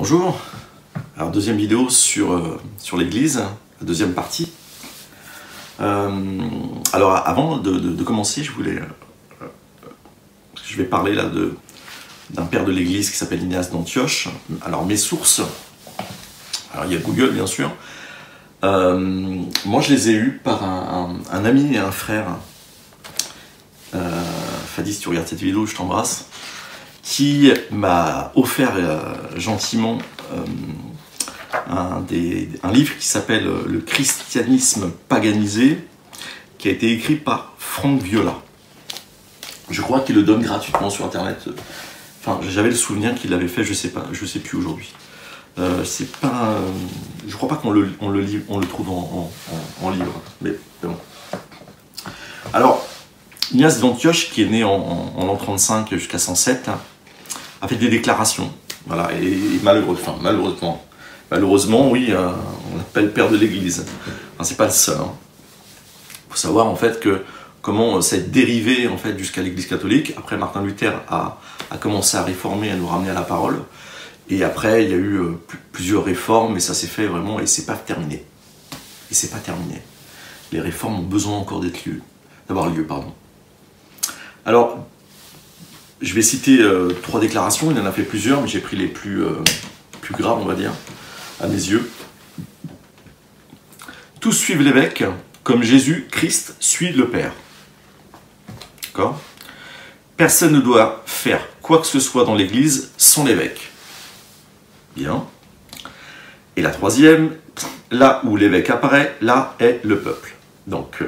Bonjour, alors deuxième vidéo sur l'église, la deuxième partie. Alors avant de commencer, je vais parler là d'un père de l'église qui s'appelle Ignace d'Antioche. Alors mes sources, alors il y a Google bien sûr, moi je les ai eues par un ami et un frère, Fadi, si tu regardes cette vidéo, je t'embrasse, qui m'a offert gentiment un livre qui s'appelle « Le christianisme paganisé », qui a été écrit par Franck Viola. Je crois qu'il le donne gratuitement sur internet. Enfin, j'avais le souvenir qu'il l'avait fait, je sais plus aujourd'hui. Je crois pas qu'on le trouve en livre, mais bon. Alors, Ignace d'Antioche, qui est né en l'an 35 jusqu'à 107, a fait des déclarations. Voilà, et malheureusement, oui, on l'appelle père de l'Église. Enfin, c'est pas le seul. Il faut savoir en fait comment ça a dérivé en fait jusqu'à l'Église catholique. Après, Martin Luther a commencé à réformer, à nous ramener à la parole. Et après, il y a eu plusieurs réformes, et ça s'est fait vraiment, et c'est pas terminé. Et c'est pas terminé. Les réformes ont besoin encore d'avoir lieu. Alors, je vais citer 3 déclarations, il en a fait plusieurs, mais j'ai pris les plus graves, on va dire, à mes yeux. Tous suivent l'évêque, comme Jésus-Christ suit le Père. D'accord ? Personne ne doit faire quoi que ce soit dans l'Église sans l'évêque. Bien. Et la 3e, là où l'évêque apparaît, là est le peuple. Donc,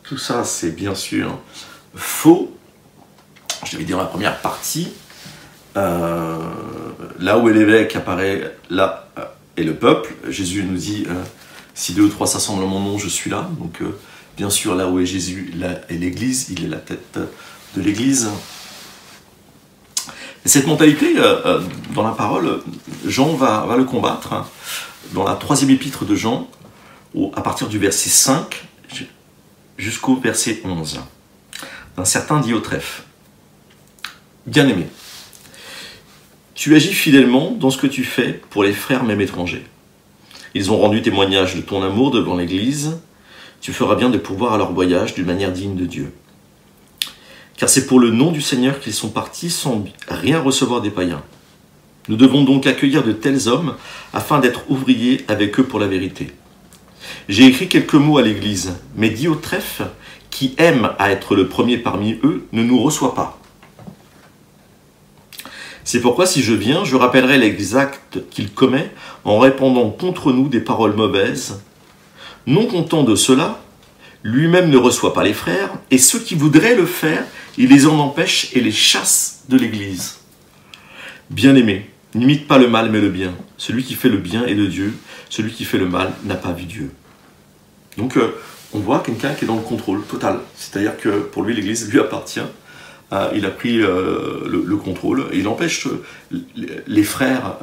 tout ça, c'est bien sûr faux. Je vais dire la première partie. Là où est l'évêque apparaît, là est le peuple. Jésus nous dit si 2 ou 3 s'assemblent en mon nom, je suis là. Donc, bien sûr, là où est Jésus, là est l'Église. Il est la tête de l'Église. Et cette mentalité, dans la parole, Jean va le combattre. Dans la 3e épître de Jean, à partir du verset 5 jusqu'au verset 11, d'un certain Diotrephe. Bien-aimé, tu agis fidèlement dans ce que tu fais pour les frères même étrangers. Ils ont rendu témoignage de ton amour devant l'Église. Tu feras bien de pourvoir à leur voyage d'une manière digne de Dieu. Car c'est pour le nom du Seigneur qu'ils sont partis sans rien recevoir des païens. Nous devons donc accueillir de tels hommes afin d'être ouvriers avec eux pour la vérité. J'ai écrit quelques mots à l'Église, mais Diotrephe, qui aime à être le premier parmi eux, ne nous reçoit pas. C'est pourquoi si je viens, je rappellerai les actes qu'il commet en répandant contre nous des paroles mauvaises. Non content de cela, lui-même ne reçoit pas les frères, et ceux qui voudraient le faire, il les en empêche et les chasse de l'Église. Bien-aimé, n'imite pas le mal mais le bien. Celui qui fait le bien est de Dieu, celui qui fait le mal n'a pas vu Dieu. Donc on voit quelqu'un qui est dans le contrôle total, c'est-à-dire que pour lui l'Église lui appartient. Il a pris le contrôle et il empêche les frères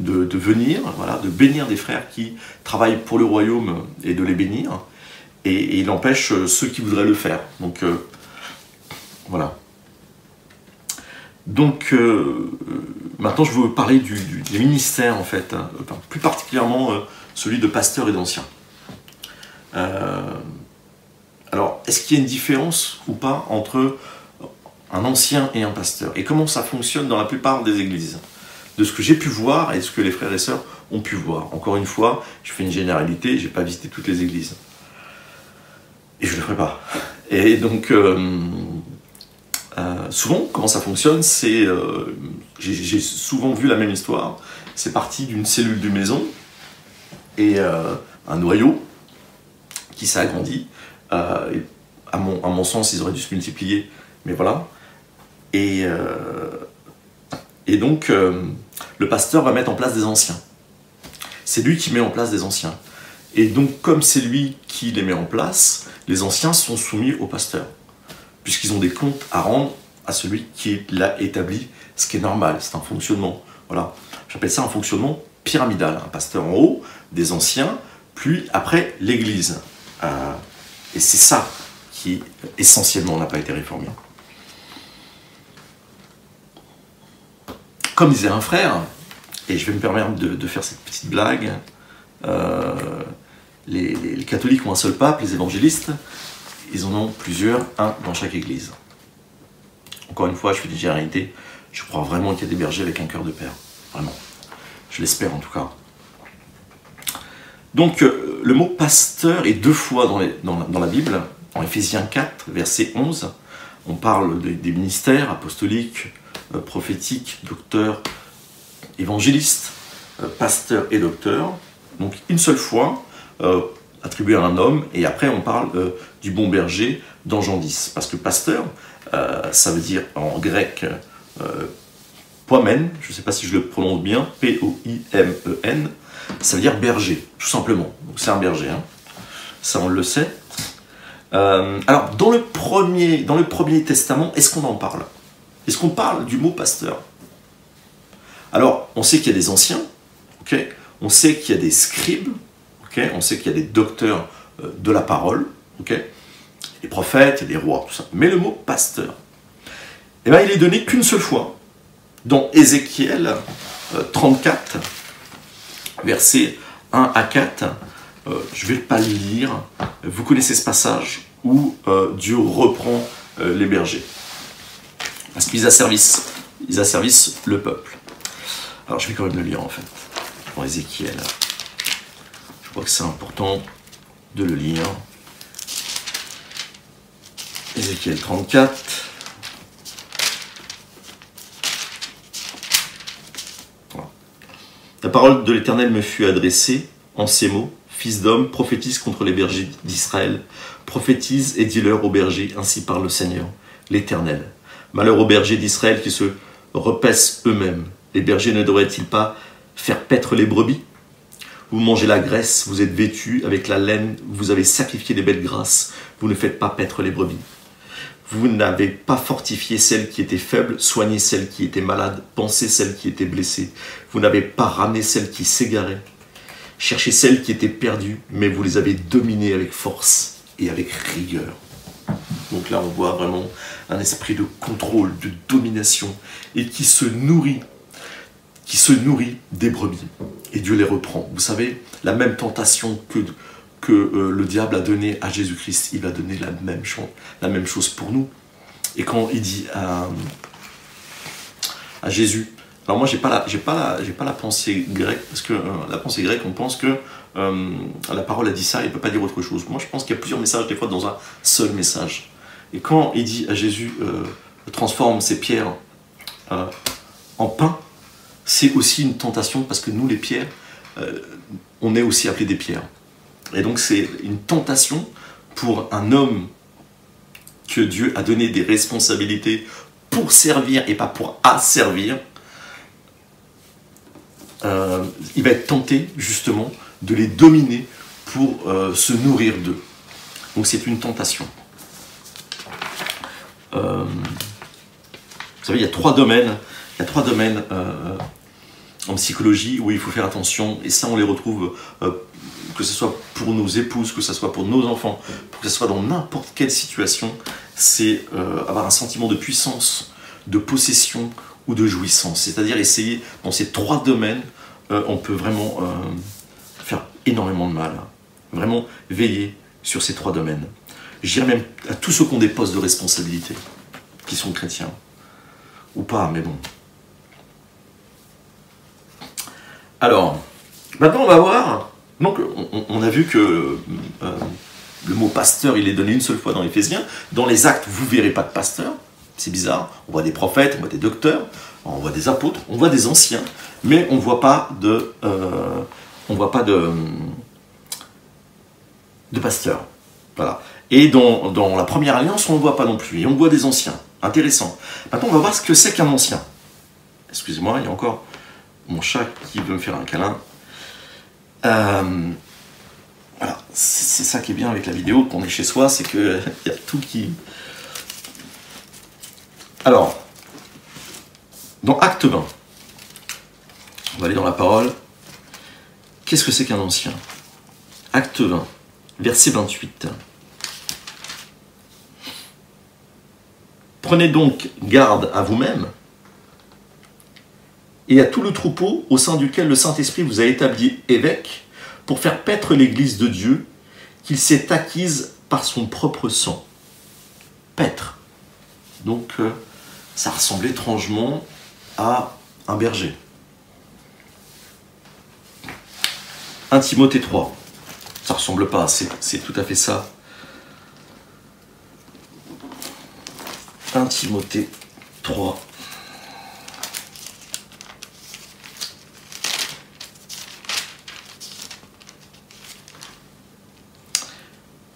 de venir, voilà, de bénir des frères qui travaillent pour le royaume et de les bénir, et il empêche ceux qui voudraient le faire. Donc voilà. Donc maintenant je veux parler des ministères en fait, enfin, plus particulièrement celui de pasteur et d'ancien. Alors est-ce qu'il y a une différence ou pas entre un ancien et un pasteur? Et comment ça fonctionne dans la plupart des églises? De ce que j'ai pu voir et de ce que les frères et sœurs ont pu voir. Encore une fois, je fais une généralité, je n'ai pas visité toutes les églises. Et je ne le ferai pas. Et donc, souvent, comment ça fonctionne, c'est... j'ai souvent vu la même histoire. C'est parti d'une cellule de maison et un noyau qui s'est agrandi. À mon sens, ils auraient dû se multiplier, mais voilà. Et donc, le pasteur va mettre en place des anciens. C'est lui qui met en place des anciens. Et donc, comme c'est lui qui les met en place, les anciens sont soumis au pasteur, puisqu'ils ont des comptes à rendre à celui qui l'a établi, ce qui est normal, c'est un fonctionnement. Voilà. J'appelle ça un fonctionnement pyramidal. Un pasteur en haut, des anciens, puis après l'Église. Et c'est ça qui, essentiellement, n'a pas été réformé. Comme disait un frère, Et je vais me permettre de faire cette petite blague. Les catholiques ont un seul pape, les évangélistes, ils en ont plusieurs, un dans chaque église. Encore une fois, je fais des généralités. Je crois vraiment qu'il y a des bergers avec un cœur de père. Vraiment. Je l'espère en tout cas. Donc, le mot pasteur est 2 fois dans la Bible. En Éphésiens 4, verset 11, on parle des ministères apostoliques, prophétiques, docteurs, évangélistes, pasteurs et docteurs. Donc, une seule fois, attribué à un homme, et après on parle du bon berger dans Jean 10. Parce que pasteur, ça veut dire en grec poimen, je ne sais pas si je le prononce bien, P-O-I-M-E-N, ça veut dire berger, tout simplement. Donc c'est un berger, hein. Ça on le sait. Alors dans le premier Testament, est-ce qu'on en parle? Est-ce qu'on parle du mot pasteur? Alors on sait qu'il y a des anciens, okay, on sait qu'il y a des scribes, okay, on sait qu'il y a des docteurs de la parole, okay, des prophètes et des rois, tout ça. Mais le mot pasteur, eh ben, il est donné qu'une seule fois, dans Ézéchiel 34, versets 1 à 4. Je ne vais pas le lire. Vous connaissez ce passage où Dieu reprend les bergers. Parce qu'ils asservissent le peuple. Alors je vais quand même le lire en fait, dans Ézéchiel. Je crois que c'est important de le lire. Ézéchiel 34. Voilà. La parole de l'Éternel me fut adressée en ces mots. Fils d'homme, prophétise contre les bergers d'Israël. Prophétise et dis-leur aux bergers, ainsi parle le Seigneur, l'Éternel. Malheur aux bergers d'Israël qui se repaissent eux-mêmes. Les bergers ne devraient-ils pas faire paître les brebis? Vous mangez la graisse, vous êtes vêtus avec la laine, vous avez sacrifié des bêtes grasses, vous ne faites pas paître les brebis. Vous n'avez pas fortifié celles qui étaient faibles, soigné celles qui étaient malades, pansé celles qui étaient blessées. Vous n'avez pas ramené celles qui s'égaraient, cherché celles qui étaient perdues, mais vous les avez dominées avec force et avec rigueur. Donc là, on voit vraiment un esprit de contrôle, de domination, et qui se nourrit des brebis. Et Dieu les reprend. Vous savez, la même tentation que le diable a donnée à Jésus-Christ, il va donner la même chose pour nous. Et quand il dit à Jésus, alors moi j'ai pas la pensée grecque, parce que la pensée grecque, on pense que la parole a dit ça, il ne peut pas dire autre chose. Moi je pense qu'il y a plusieurs messages des fois dans un seul message. Et quand il dit à Jésus, transforme ces pierres en pain, c'est aussi une tentation, parce que nous les pierres, on est aussi appelés des pierres. Et donc c'est une tentation pour un homme que Dieu a donné des responsabilités pour servir et pas pour asservir. Il va être tenté justement de les dominer pour se nourrir d'eux. Donc c'est une tentation. Vous savez, il y a 3 domaines. En psychologie où il faut faire attention, et ça on les retrouve que ce soit pour nos épouses, que ce soit pour nos enfants, que ce soit dans n'importe quelle situation, c'est avoir un sentiment de puissance, de possession ou de jouissance. C'est-à-dire essayer, dans ces 3 domaines, on peut vraiment faire énormément de mal. Vraiment veiller sur ces 3 domaines. Je dirais même à tous ceux qui ont des postes de responsabilité, qui sont chrétiens, ou pas, mais bon. Alors, maintenant on va voir, donc on a vu que le mot pasteur il est donné une seule fois dans Éphésiens. Dans les actes, vous ne verrez pas de pasteur, c'est bizarre, on voit des prophètes, on voit des docteurs, on voit des apôtres, on voit des anciens, mais on ne voit pas de pasteur. Voilà. Et dans la première alliance, on ne voit pas non plus, et on voit des anciens. Intéressant. Maintenant on va voir ce que c'est qu'un ancien. Excusez-moi, il y a encore mon chat qui veut me faire un câlin. Voilà, c'est ça qui est bien avec la vidéo, qu'on est chez soi, c'est qu'il y a tout qui... Alors, dans Acte 20, on va aller dans la parole. Qu'est-ce que c'est qu'un ancien? Acte 20, verset 28. Prenez donc garde à vous-même, et à tout le troupeau au sein duquel le Saint-Esprit vous a établi évêque pour faire paître l'Église de Dieu qu'il s'est acquise par son propre sang. Paître. Donc, ça ressemble étrangement à un berger. 1 Timothée 3. Ça ressemble pas, c'est tout à fait ça. 1 Timothée 3.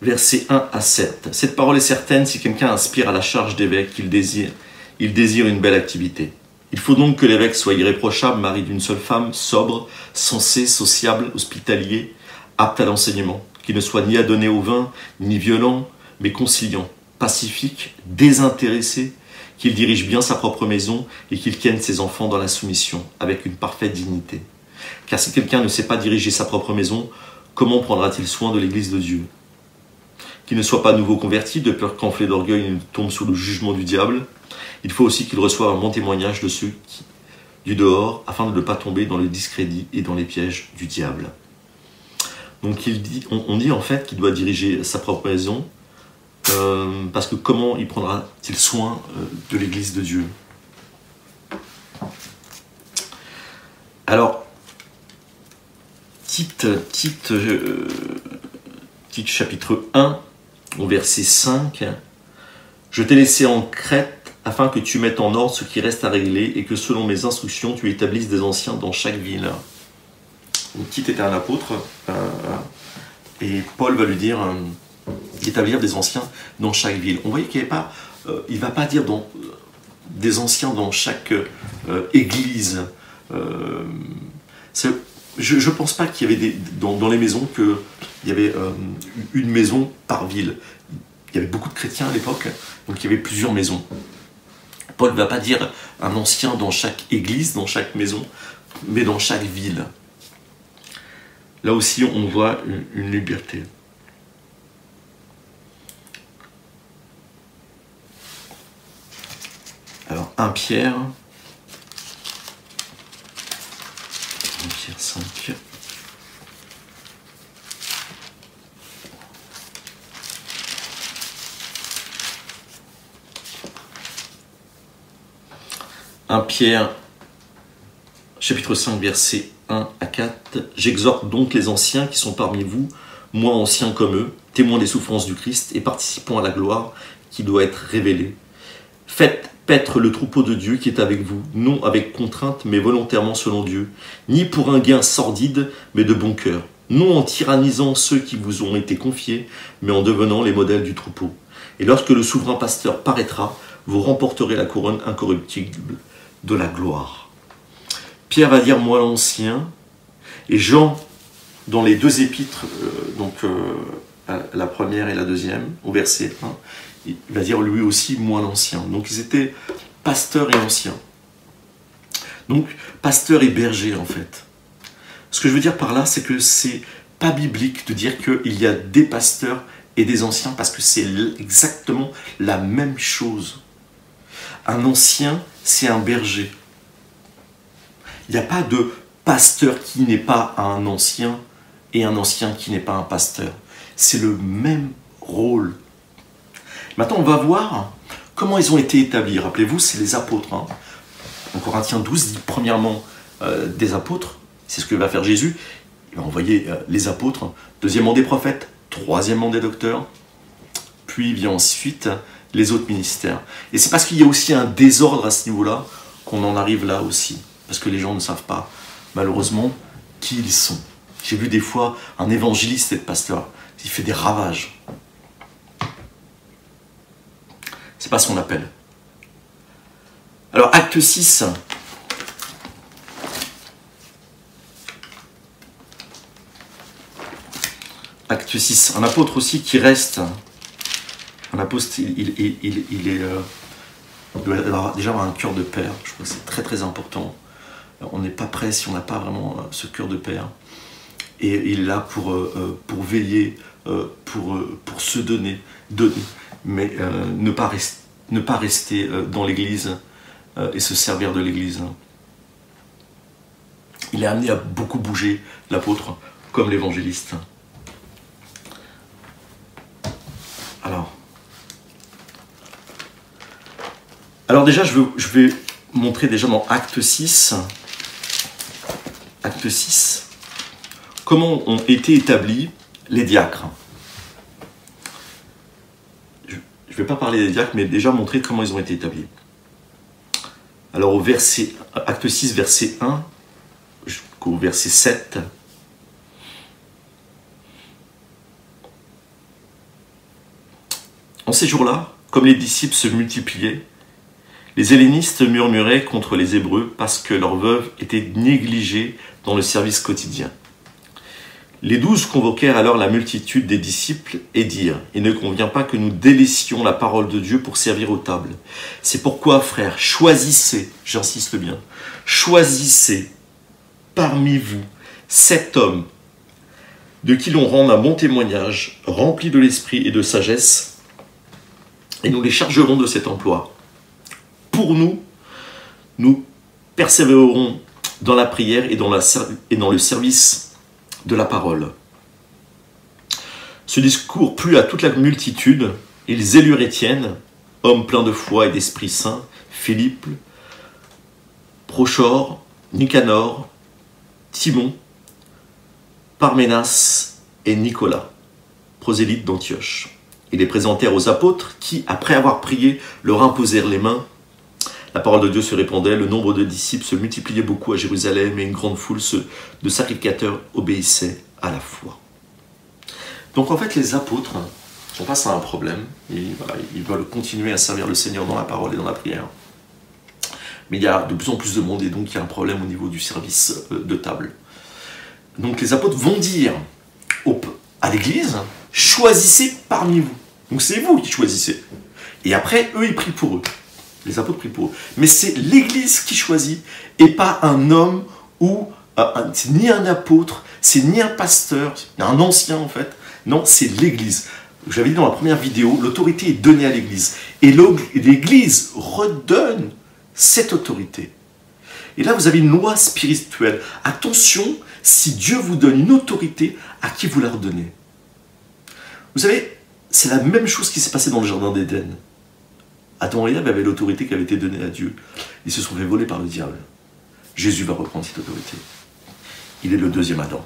Versets 1 à 7. Cette parole est certaine, si quelqu'un aspire à la charge d'évêque, il désire une belle activité. Il faut donc que l'évêque soit irréprochable, mari d'une seule femme, sobre, sensé, sociable, hospitalier, apte à l'enseignement, qui ne soit ni adonné au vin, ni violent, mais conciliant, pacifique, désintéressé, qu'il dirige bien sa propre maison et qu'il tienne ses enfants dans la soumission, avec une parfaite dignité. Car si quelqu'un ne sait pas diriger sa propre maison, comment prendra-t-il soin de l'Église de Dieu ? Qu'il ne soit pas nouveau converti, de peur qu'enflé d'orgueil ne tombe sous le jugement du diable. Il faut aussi qu'il reçoive un bon témoignage de ceux du dehors, afin de ne pas tomber dans le discrédit et dans les pièges du diable. Donc on dit en fait qu'il doit diriger sa propre maison, parce que comment il prendra-t-il soin de l'Église de Dieu? Alors, Tite chapitre 1, au verset 5, « Je t'ai laissé en Crète afin que tu mettes en ordre ce qui reste à régler et que selon mes instructions, tu établisses des anciens dans chaque ville. » Tite était un apôtre, et Paul va lui dire d'établir des anciens dans chaque ville. On voyait qu'il n'y avait pas, il ne va pas dire des anciens dans chaque église. Je ne pense pas qu'il y avait dans les maisons qu'il y avait une maison par ville. Il y avait beaucoup de chrétiens à l'époque, donc il y avait plusieurs maisons. Paul ne va pas dire un ancien dans chaque église, dans chaque maison, mais dans chaque ville. Là aussi, on voit une liberté. Alors, 1 Pierre 5. Pierre, chapitre 5, versets 1 à 4. « J'exhorte donc les anciens qui sont parmi vous, moi anciens comme eux, témoins des souffrances du Christ et participants à la gloire qui doit être révélée. Faites paître le troupeau de Dieu qui est avec vous, non avec contrainte, mais volontairement selon Dieu, ni pour un gain sordide, mais de bon cœur, non en tyrannisant ceux qui vous ont été confiés, mais en devenant les modèles du troupeau. Et lorsque le souverain pasteur paraîtra, vous remporterez la couronne incorruptible de la gloire. » Pierre va dire « moi l'ancien », et Jean, dans les deux épîtres, la première et la deuxième, au verset 1, il va dire lui aussi « moi l'ancien ». Donc ils étaient pasteurs et anciens. Donc pasteur et berger en fait. Ce que je veux dire par là, c'est que c'est pas biblique de dire qu'il y a des pasteurs et des anciens, parce que c'est exactement la même chose. Un ancien, c'est un berger. Il n'y a pas de pasteur qui n'est pas un ancien et un ancien qui n'est pas un pasteur. C'est le même rôle. Maintenant, on va voir comment ils ont été établis. Rappelez-vous, c'est les apôtres. En Corinthiens 12, dit premièrement des apôtres. C'est ce que va faire Jésus. Il va envoyer les apôtres. Deuxièmement, des prophètes. Troisièmement, des docteurs. Puis vient ensuite les autres ministères. Et c'est parce qu'il y a aussi un désordre à ce niveau-là qu'on en arrive là aussi. Parce que les gens ne savent pas, malheureusement, qui ils sont. J'ai vu des fois un évangéliste être pasteur. Il fait des ravages. C'est pas ce qu'on appelle. Alors, acte 6. Acte 6. Un apôtre aussi qui reste. Un apôtre, il doit déjà avoir un cœur de père. Je crois que c'est très très important. On n'est pas prêt si on n'a pas vraiment ce cœur de père. Et il est là pour veiller, pour se donner, mais ne pas rester dans l'église et se servir de l'église. il est amené à beaucoup bouger, l'apôtre, comme l'évangéliste. Alors déjà, je vais montrer déjà dans Acte 6, comment ont été établis les diacres. Je ne vais pas parler des diacres, mais déjà montrer comment ils ont été établis. Alors au Acte 6, verset 1 jusqu'au verset 7, en ces jours-là, comme les disciples se multipliaient, les hellénistes murmuraient contre les Hébreux parce que leurs veuves étaient négligées dans le service quotidien. Les 12 convoquèrent alors la multitude des disciples et dirent « Il ne convient pas que nous délaissions la parole de Dieu pour servir aux tables. C'est pourquoi, frères, choisissez, j'insiste bien, choisissez parmi vous 7 hommes de qui l'on rende un bon témoignage, remplis de l'esprit et de sagesse, et nous les chargerons de cet emploi. Pour nous, nous persévérerons dans la prière et dans le service de la parole. » Ce discours plut à toute la multitude. Ils élurent Étienne, homme plein de foi et d'Esprit Saint, Philippe, Prochore, Nicanor, Timon, Parménas et Nicolas, prosélytes d'Antioche. Ils les présentèrent aux apôtres qui, après avoir prié, leur imposèrent les mains. La parole de Dieu se répandait, le nombre de disciples se multipliait beaucoup à Jérusalem et une grande foule de sacrificateurs obéissait à la foi. Donc en fait, les apôtres sont face à un problème. Ils veulent continuer à servir le Seigneur dans la parole et dans la prière. Mais il y a de plus en plus de monde et donc il y a un problème au niveau du service de table. Donc les apôtres vont dire à l'église, choisissez parmi vous. Donc c'est vous qui choisissez. Et après, eux, ils prient pour eux. Les apôtres prient pour eux. Mais c'est l'église qui choisit et pas un homme ou c'est ni un apôtre, c'est ni un pasteur, un ancien en fait. Non, c'est l'église. J'avais dit dans la première vidéo, l'autorité est donnée à l'église. Et l'église redonne cette autorité. Et là, vous avez une loi spirituelle. Attention, si Dieu vous donne une autorité, à qui vous la redonnez? Vous savez, c'est la même chose qui s'est passée dans le jardin d'Éden. Adam et Ève avaient l'autorité qui avait été donnée à Dieu. Ils se sont fait voler par le diable. Jésus va reprendre cette autorité. Il est le deuxième Adam.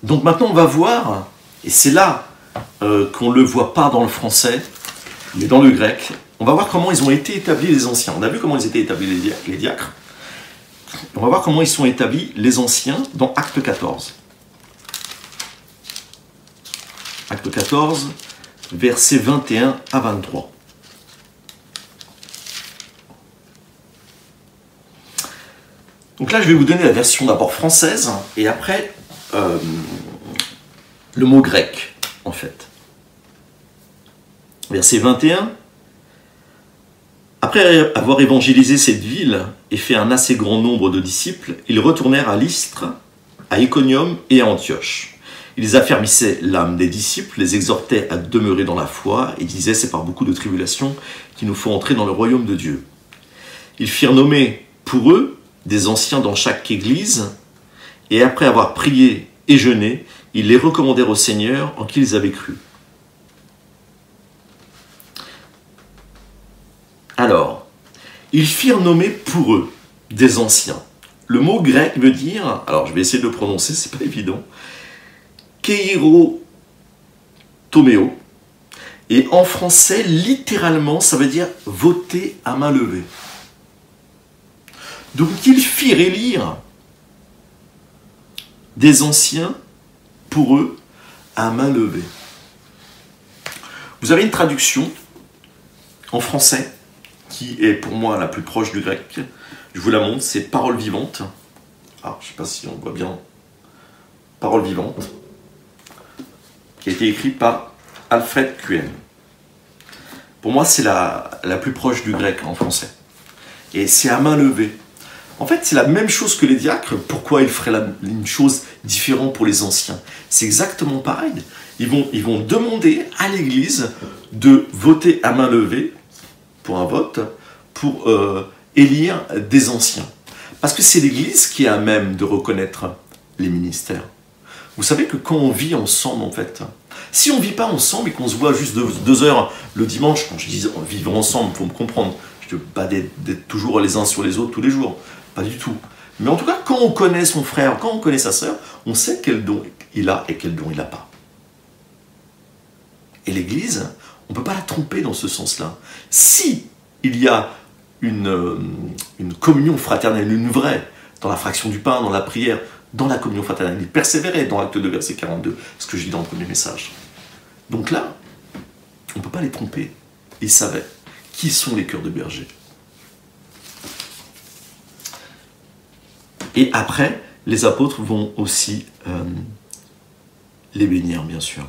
Donc maintenant, on va voir, et c'est là qu'on ne le voit pas dans le français, mais dans le grec, on va voir comment ils ont été établis les anciens. On a vu comment ils étaient établis les diacres. On va voir comment ils sont établis les anciens dans Acte 14. Acte 14, versets 21 à 23. Donc là, je vais vous donner la version d'abord française, et après, le mot grec, en fait. Verset 21. Après avoir évangélisé cette ville et fait un assez grand nombre de disciples, ils retournèrent à Lystre, à Iconium et à Antioche. Ils affermissaient l'âme des disciples, les exhortaient à demeurer dans la foi et disaient « C'est par beaucoup de tribulations qu'il nous faut entrer dans le royaume de Dieu ». Ils firent nommer pour eux des anciens dans chaque église et après avoir prié et jeûné, ils les recommandèrent au Seigneur en qui ils avaient cru. Alors, ils firent nommer pour eux des anciens. Le mot grec veut dire, alors je vais essayer de le prononcer, c'est pas évident, Keirotoméo. Et en français, littéralement, ça veut dire voter à main levée. Donc ils firent élire des anciens pour eux à main levée. Vous avez une traduction en français qui est pour moi la plus proche du grec. Je vous la montre, c'est parole vivante. Ah, je ne sais pas si on voit bien. Parole vivante. Qui a été écrite par Alfred Kuen. Pour moi, c'est la plus proche du grec en français. Et c'est à main levée. En fait, c'est la même chose que les diacres. Pourquoi ils feraient une chose différente pour les anciens? C'est exactement pareil. Ils vont demander à l'église de voter à main levée pour un vote pour élire des anciens. Parce que c'est l'Église qui est à même de reconnaître les ministères. Vous savez que quand on vit ensemble, en fait, si on ne vit pas ensemble et qu'on se voit juste 2 heures le dimanche, quand je dis vivre ensemble, il faut me comprendre, je ne veux pas d'être toujours les uns sur les autres tous les jours, pas du tout. Mais en tout cas, quand on connaît son frère, quand on connaît sa sœur, on sait quel don il a et quel don il n'a pas. Et l'Église, on ne peut pas la tromper dans ce sens-là. Si il y a une communion fraternelle, une vraie, dans la fraction du pain, dans la prière, dans la communion fraternelle, il persévérait dans Acte 2, verset 42, ce que je dis dans le premier message. Donc là, on ne peut pas les tromper. Ils savaient qui sont les cœurs de berger. Et après, les apôtres vont aussi les bénir, bien sûr.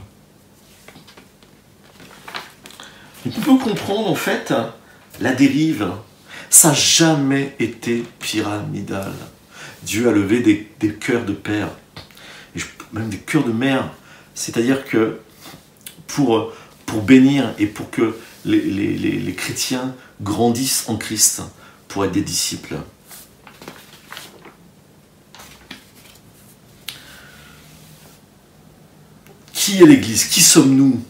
Donc on peut comprendre, en fait, la dérive. Ça n'a jamais été pyramidal. Dieu a levé des cœurs de père, et même des cœurs de mère. C'est-à-dire que pour bénir et pour que les chrétiens grandissent en Christ, pour être des disciples. Qui est l'Église? Qui sommes-nous?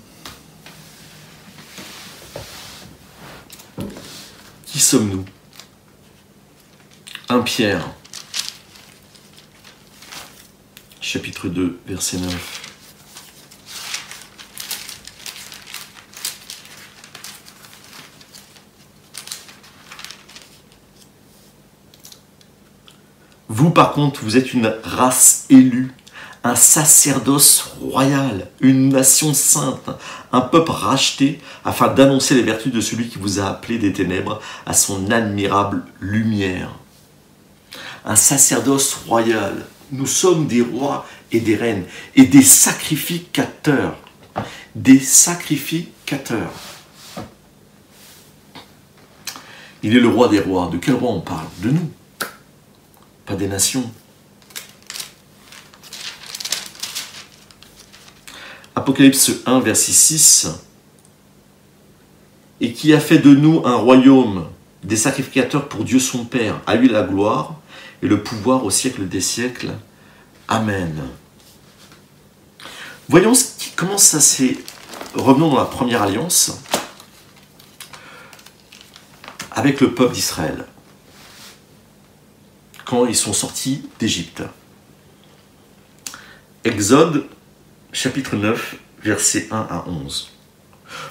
Qui sommes-nous? 1 Pierre, chapitre 2, verset 9. Vous, par contre, vous êtes une race élue, un sacerdoce royal, une nation sainte, un peuple racheté, afin d'annoncer les vertus de celui qui vous a appelé des ténèbres à son admirable lumière. Un sacerdoce royal. Nous sommes des rois et des reines, et des sacrificateurs. Des sacrificateurs. Il est le roi des rois. De quel roi on parle? De nous. Pas des nations. Apocalypse 1, verset 6. Et qui a fait de nous un royaume, des sacrificateurs pour Dieu son Père, à lui la gloire et le pouvoir au siècle des siècles. Amen. Voyons comment ça s'est... Revenons dans la première alliance avec le peuple d'Israël, quand ils sont sortis d'Égypte. Exode, chapitre 9, versets 1 à 11.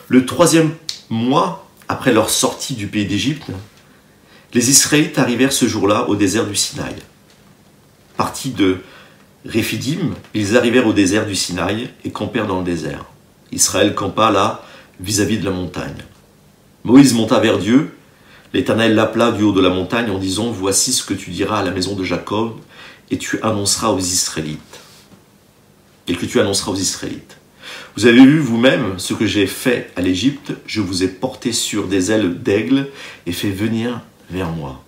Le 3e mois après leur sortie du pays d'Égypte, les Israélites arrivèrent ce jour-là au désert du Sinaï. Partis de Réphidim, ils arrivèrent au désert du Sinaï et campèrent dans le désert. Israël campa là, vis-à-vis de la montagne. Moïse monta vers Dieu. L'Éternel l'appela du haut de la montagne en disant « Voici ce que tu diras à la maison de Jacob, et tu annonceras aux Israélites. » Et que tu annonceras aux Israélites. « Vous avez vu vous-même ce que j'ai fait à l'Égypte, je vous ai porté sur des ailes d'aigle et fait venir vers moi.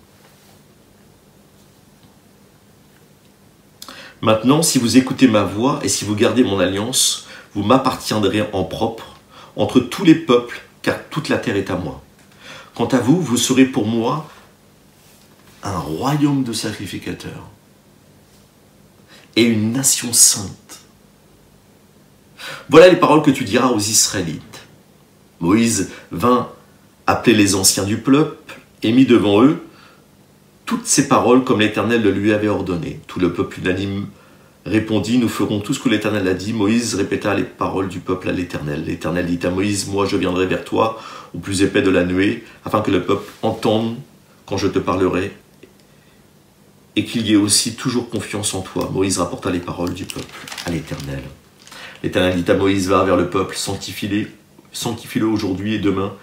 Maintenant, si vous écoutez ma voix et si vous gardez mon alliance, vous m'appartiendrez en propre entre tous les peuples, car toute la terre est à moi. Quant à vous, vous serez pour moi un royaume de sacrificateurs et une nation sainte. Voilà les paroles que tu diras aux Israélites. Moïse vint appeler les anciens du peuple et mit devant eux toutes ces paroles comme l'Éternel le lui avait ordonné. Tout le peuple unanime répondit, nous ferons tout ce que l'Éternel a dit. Moïse répéta les paroles du peuple à l'Éternel. L'Éternel dit à Moïse, moi je viendrai vers toi au plus épais de la nuée, afin que le peuple entende quand je te parlerai, et qu'il y ait aussi toujours confiance en toi. Moïse rapporta les paroles du peuple à l'Éternel. L'Éternel dit à Moïse, va vers le peuple, sanctifie-le aujourd'hui et demain,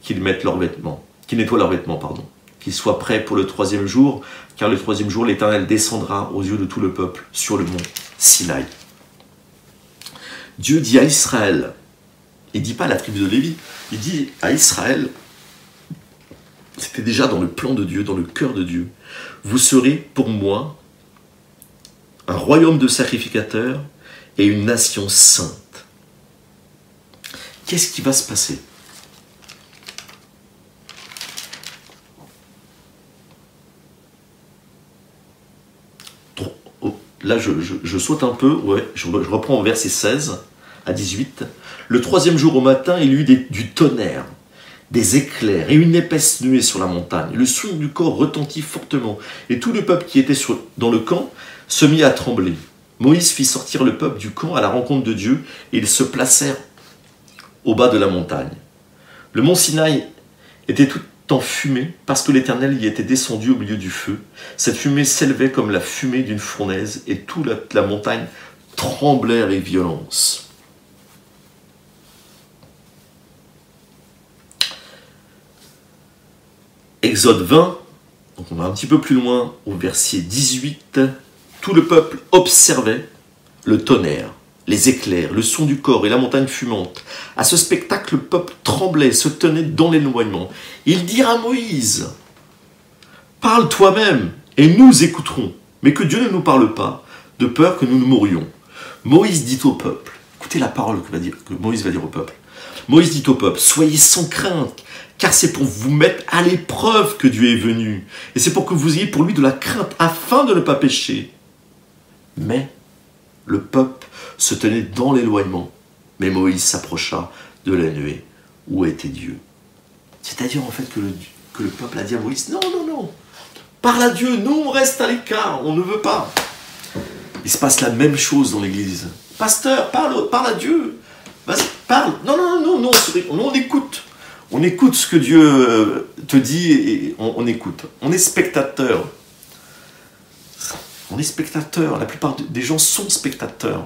qu'ils mettent leurs vêtements, qu'ils nettoient leurs vêtements, pardon. Qu'ils soient prêts pour le 3e jour, car le 3e jour, l'Éternel descendra aux yeux de tout le peuple sur le mont Sinaï. Dieu dit à Israël, il ne dit pas à la tribu de Lévi, il dit à Israël, c'était déjà dans le plan de Dieu, dans le cœur de Dieu, vous serez pour moi un royaume de sacrificateurs et une nation sainte. Qu'est-ce qui va se passer ? là je saute un peu, ouais, je reprends au verset 16 à 18. Le troisième jour au matin, il y eut du tonnerre, des éclairs et une épaisse nuée sur la montagne. Le son du corps retentit fortement, et tout le peuple qui était dans le camp se mit à trembler. Moïse fit sortir le peuple du camp à la rencontre de Dieu, et ils se placèrent au bas de la montagne. Le mont Sinaï était tout en fumée, parce que l'Éternel y était descendu au milieu du feu. Cette fumée s'élevait comme la fumée d'une fournaise, et toute la montagne tremblait avec violence. Exode 20, donc on va un petit peu plus loin, au verset 18, tout le peuple observait le tonnerre, les éclairs, le son du corps et la montagne fumante. À ce spectacle, le peuple tremblait, se tenait dans l'éloignement. Ils dirent à Moïse, « Parle toi-même, et nous écouterons, mais que Dieu ne nous parle pas, de peur que nous ne mourions. » Moïse dit au peuple, écoutez la parole que Moïse va dire au peuple. Moïse dit au peuple, « Soyez sans crainte, car c'est pour vous mettre à l'épreuve que Dieu est venu, et c'est pour que vous ayez pour lui de la crainte, afin de ne pas pécher. » Mais le peuple se tenait dans l'éloignement, mais Moïse s'approcha de la nuée où était Dieu. C'est-à-dire en fait que le peuple a dit à Moïse, non, non, non, parle à Dieu, nous on reste à l'écart, on ne veut pas. Il se passe la même chose dans l'église. Pasteur, parle à Dieu, vas-y, parle. Non, non, non, non, on écoute. On écoute ce que Dieu te dit et on écoute. On est spectateur. On est spectateur. La plupart des gens sont spectateurs.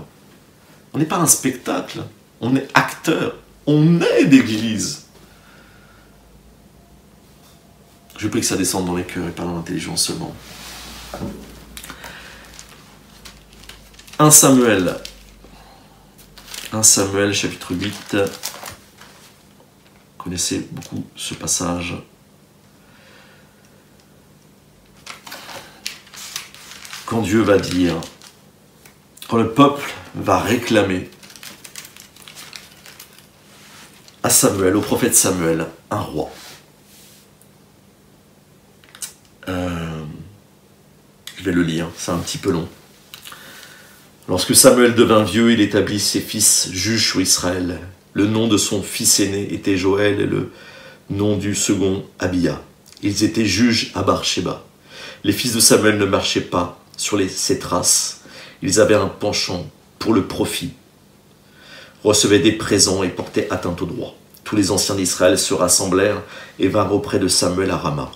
On n'est pas un spectacle. On est acteur. On est d'église. Je prie que ça descende dans les cœurs et pas dans l'intelligence seulement. 1 Samuel. 1 Samuel chapitre 8. Vous connaissez beaucoup ce passage. Quand Dieu va dire, quand le peuple va réclamer à Samuel, au prophète Samuel, un roi. Je vais le lire, c'est un petit peu long. Lorsque Samuel devint vieux, il établit ses fils juges sur Israël. Le nom de son fils aîné était Joël et le nom du second Abia. Ils étaient juges à Beersheba. Les fils de Samuel ne marchaient pas sur ses traces. Ils avaient un penchant pour le profit, recevaient des présents et portaient atteinte au droit. Tous les anciens d'Israël se rassemblèrent et vinrent auprès de Samuel à Rama.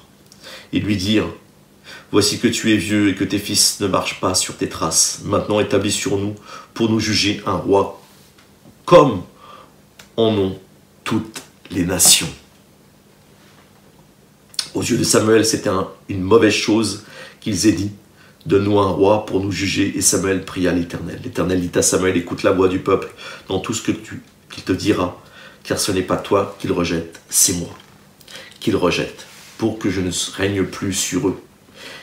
Ils lui dirent, « Voici que tu es vieux et que tes fils ne marchent pas sur tes traces. Maintenant établis sur nous pour nous juger un roi comme en ont toutes les nations. » Aux yeux de Samuel, c'était une mauvaise chose qu'ils aient dit, « Donne-nous un roi pour nous juger. » Et Samuel pria l'Éternel. L'Éternel dit à Samuel, « Écoute la voix du peuple dans tout ce qu'il te dira, car ce n'est pas toi qu'il rejette, c'est moi qu'il rejette, pour que je ne règne plus sur eux.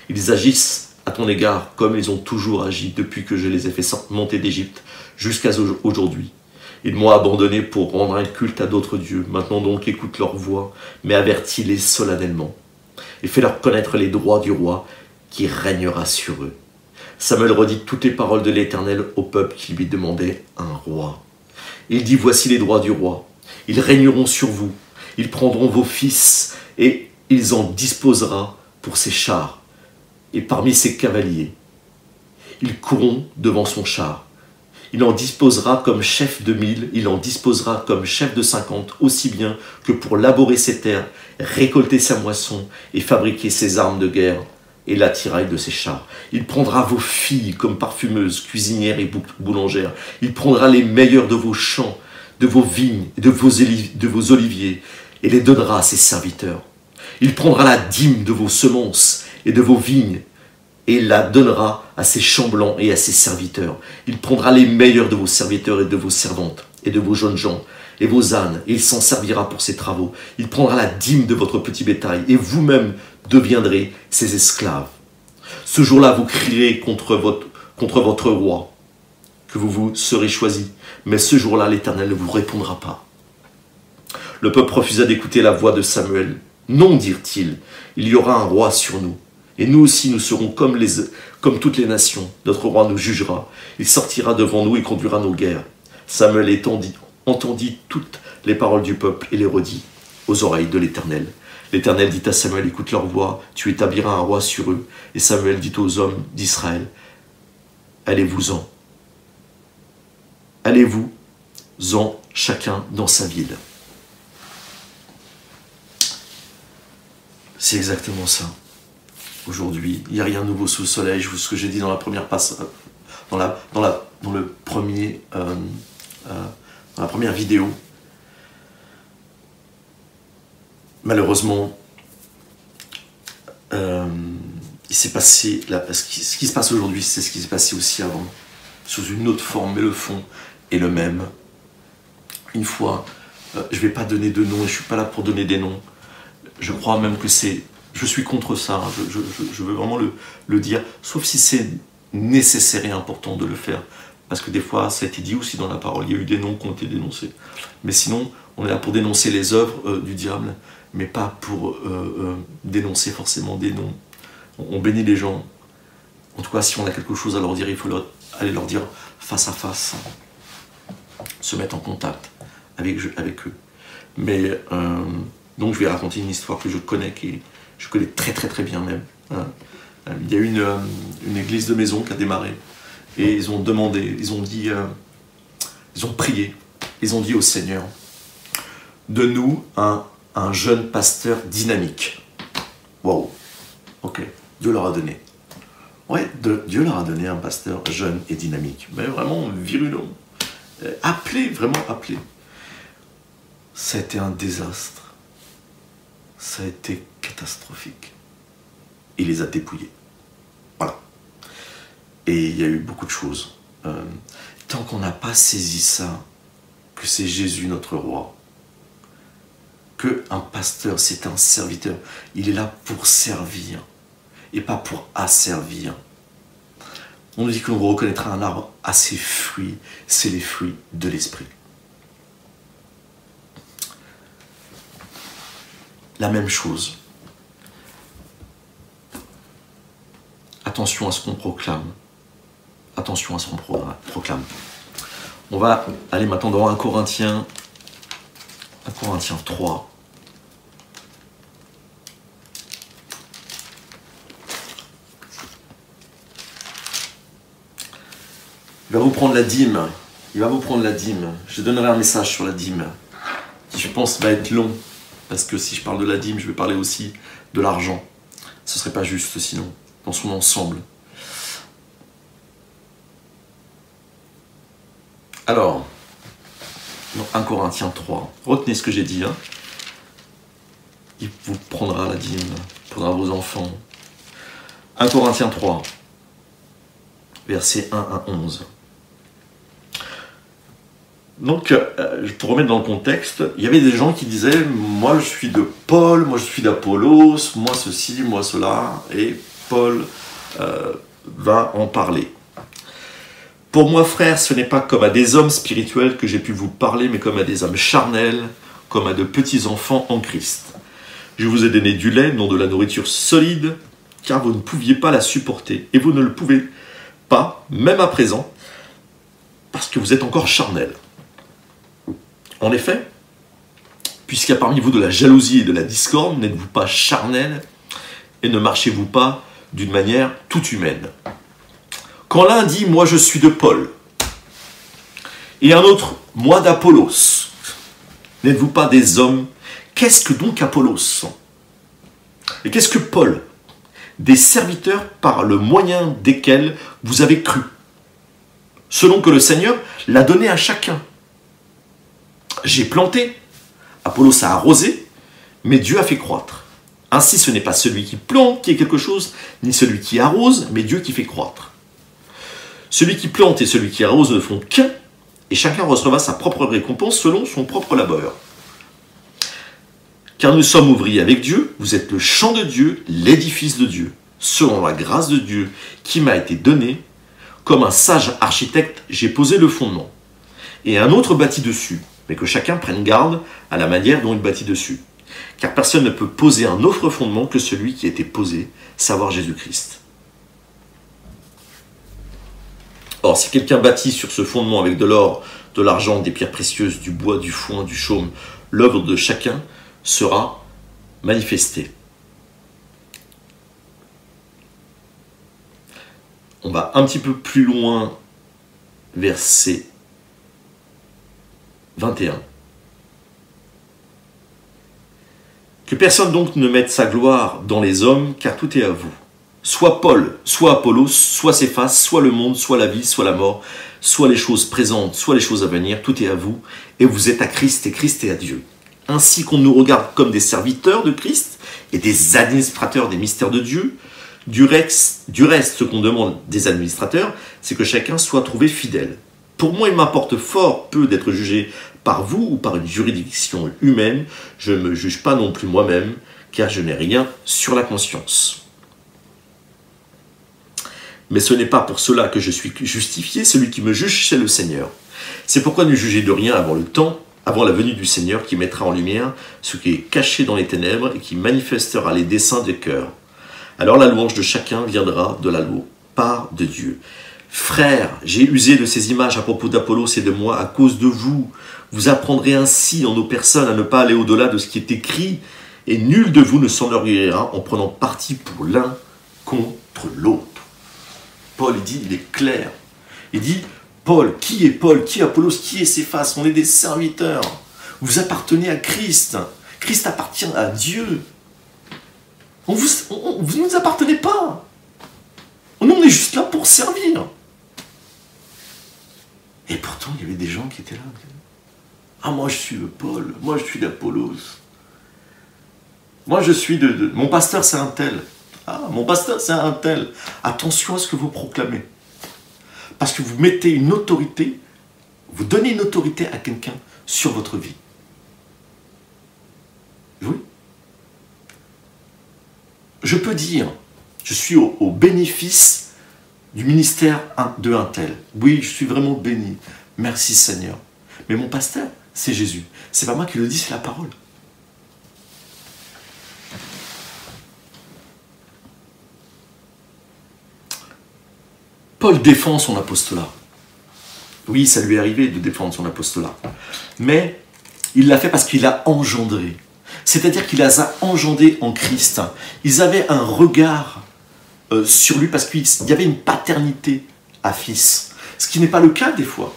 Ils agissent à ton égard comme ils ont toujours agi depuis que je les ai fait monter d'Égypte jusqu'à aujourd'hui. Ils m'ont abandonné pour rendre un culte à d'autres dieux. Maintenant donc écoute leur voix, mais avertis-les solennellement. Et fais-leur connaître les droits du roi qui régnera sur eux. » Samuel redit toutes les paroles de l'Éternel au peuple qui lui demandait un roi. Il dit, « Voici les droits du roi. Ils régneront sur vous. Ils prendront vos fils et ils en disposera pour ses chars. Et parmi ses cavaliers, ils courront devant son char. Il en disposera comme chef de 1000, il en disposera comme chef de 50, aussi bien que pour labourer ses terres, récolter sa moisson et fabriquer ses armes de guerre et l'attirail de ses chars. Il prendra vos filles comme parfumeuses, cuisinières et boulangères. Il prendra les meilleures de vos champs, de vos vignes et de vos oliviers et les donnera à ses serviteurs. Il prendra la dîme de vos semences et de vos vignes, et il la donnera à ses champs blancs et à ses serviteurs. Il prendra les meilleurs de vos serviteurs et de vos servantes, et de vos jeunes gens, et vos ânes, et il s'en servira pour ses travaux. Il prendra la dîme de votre petit bétail, et vous-même deviendrez ses esclaves. Ce jour-là, vous crierez contre votre roi, que vous vous serez choisi, mais ce jour-là, l'Éternel ne vous répondra pas. Le peuple refusa d'écouter la voix de Samuel. « Non, dirent-ils, il y aura un roi sur nous. » Et nous aussi, nous serons comme toutes les nations. Notre roi nous jugera. Il sortira devant nous et conduira nos guerres. Samuel entendit toutes les paroles du peuple et les redit aux oreilles de l'Éternel. L'Éternel dit à Samuel, écoute leur voix, tu établiras un roi sur eux. Et Samuel dit aux hommes d'Israël, allez-vous-en. Allez-vous-en chacun dans sa ville. C'est exactement ça. Aujourd'hui, il n'y a rien de nouveau sous le soleil. Ce que j'ai dit dans la première dans la première vidéo. Malheureusement, il s'est passé ce qui se passe aujourd'hui, c'est ce qui s'est passé aussi avant, sous une autre forme, mais le fond est le même. Une fois, je ne vais pas donner de noms, je ne suis pas là pour donner des noms. Je crois même que je suis contre ça, je veux vraiment le dire, sauf si c'est nécessaire et important de le faire. Parce que des fois, ça a été dit aussi dans la parole, il y a eu des noms qui ont été dénoncés. Mais sinon, on est là pour dénoncer les œuvres du diable, mais pas pour dénoncer forcément des noms. On bénit les gens. En tout cas, si on a quelque chose à leur dire, il faut aller leur dire face à face. Se mettre en contact avec eux. Mais, donc je vais raconter une histoire que je connais, je connais très très très bien même. Il y a eu une église de maison qui a démarré. Et ils ont demandé, ils ont prié, ils ont dit au Seigneur, donne-nous un jeune pasteur dynamique. Wow, ok, Dieu leur a donné. Ouais, Dieu leur a donné un pasteur jeune et dynamique, mais vraiment virulent. Appelé, vraiment appelé. Ça a été un désastre. Ça a été catastrophique. Il les a dépouillés. Voilà. Et il y a eu beaucoup de choses. Tant qu'on n'a pas saisi ça, que c'est Jésus notre roi, qu'un pasteur, c'est un serviteur, il est là pour servir et pas pour asservir. On nous dit que l'on reconnaîtra un arbre à ses fruits, c'est les fruits de l'esprit. La même chose. Attention à ce qu'on proclame. Attention à ce qu'on proclame. On va aller maintenant dans 1 Corinthiens 3. Il va vous prendre la dîme. Il va vous prendre la dîme. Je donnerai un message sur la dîme qui, je pense, va être long. Parce que si je parle de la dîme, je vais parler aussi de l'argent. Ce ne serait pas juste sinon, dans son ensemble. Alors, dans 1 Corinthiens 3, retenez ce que j'ai dit. Hein. Il vous prendra la dîme, il prendra vos enfants. 1 Corinthiens 3, versets 1 à 11. Donc, pour remettre dans le contexte, il y avait des gens qui disaient « Moi, je suis de Paul, moi, je suis d'Apollos, moi, ceci, moi, cela. » Et Paul va en parler. « Pour moi, frères, ce n'est pas comme à des hommes spirituels que j'ai pu vous parler, mais comme à des hommes charnels, comme à de petits enfants en Christ. Je vous ai donné du lait, non de la nourriture solide, car vous ne pouviez pas la supporter, et vous ne le pouvez pas, même à présent, parce que vous êtes encore charnels. En effet, puisqu'il y a parmi vous de la jalousie et de la discorde, n'êtes-vous pas charnels et ne marchez-vous pas d'une manière toute humaine. Quand l'un dit « moi je suis de Paul » et un autre « moi d'Apollos », n'êtes-vous pas des hommes? Qu'est-ce que donc Apollos? Et qu'est-ce que Paul? Des serviteurs par le moyen desquels vous avez cru, selon que le Seigneur l'a donné à chacun. J'ai planté, Apollos a arrosé, mais Dieu a fait croître. Ainsi, ce n'est pas celui qui plante qui est quelque chose, ni celui qui arrose, mais Dieu qui fait croître. Celui qui plante et celui qui arrose ne font qu'un, et chacun recevra sa propre récompense selon son propre labeur. Car nous sommes ouvriers avec Dieu, vous êtes le champ de Dieu, l'édifice de Dieu, selon la grâce de Dieu qui m'a été donnée. Comme un sage architecte, j'ai posé le fondement, et un autre bâtit dessus, mais que chacun prenne garde à la manière dont il bâtit dessus. car personne ne peut poser un autre fondement que celui qui a été posé, savoir Jésus-Christ. Or, si quelqu'un bâtit sur ce fondement avec de l'or, de l'argent, des pierres précieuses, du bois, du foin, du chaume, l'œuvre de chacun sera manifestée. On va un petit peu plus loin, verset 21. Que personne donc ne mette sa gloire dans les hommes, car tout est à vous. Soit Paul, soit Apollos, soit Céphas, soit le monde, soit la vie, soit la mort, soit les choses présentes, soit les choses à venir, tout est à vous, et vous êtes à Christ, et Christ est à Dieu. Ainsi qu'on nous regarde comme des serviteurs de Christ, et des administrateurs des mystères de Dieu, du reste, ce qu'on demande des administrateurs, c'est que chacun soit trouvé fidèle. Pour moi, il m'importe fort peu d'être jugé par vous ou par une juridiction humaine. Je ne me juge pas non plus moi-même, car je n'ai rien sur la conscience. Mais ce n'est pas pour cela que je suis justifié, celui qui me juge, c'est le Seigneur. C'est pourquoi ne jugez de rien avant le temps, avant la venue du Seigneur qui mettra en lumière ce qui est caché dans les ténèbres et qui manifestera les desseins des cœurs. Alors la louange de chacun viendra de la part de Dieu. Frères, j'ai usé de ces images à propos d'Apollos et de moi à cause de vous. Vous apprendrez ainsi en nos personnes à ne pas aller au-delà de ce qui est écrit, et nul de vous ne s'enorgueillira en prenant parti pour l'un contre l'autre. Paul, il est clair. Il dit, Paul, qui est Apollos, qui est Céphas? On est des serviteurs. Vous appartenez à Christ. Christ appartient à Dieu. Vous ne nous appartenez pas. Nous, on est juste là pour servir. Et pourtant, il y avait des gens qui étaient là. Ah, moi, je suis de Paul. Moi, je suis d'Apollos. Moi, je suis de... Mon pasteur, c'est un tel. Ah, mon pasteur, c'est un tel. Attention à ce que vous proclamez. Parce que vous mettez une autorité, vous donnez une autorité à quelqu'un sur votre vie. Oui. Je peux dire, je suis au bénéfice du ministère de un tel. Oui, je suis vraiment béni. Merci Seigneur. Mais mon pasteur, c'est Jésus. C'est pas moi qui le dis, c'est la parole. Paul défend son apostolat. Oui, ça lui est arrivé de défendre son apostolat. Mais il l'a fait parce qu'il a engendré. C'est-à-dire qu'il les a engendrés en Christ. Ils avaient un regard sur lui parce qu'il y avait une paternité à fils. Ce qui n'est pas le cas des fois.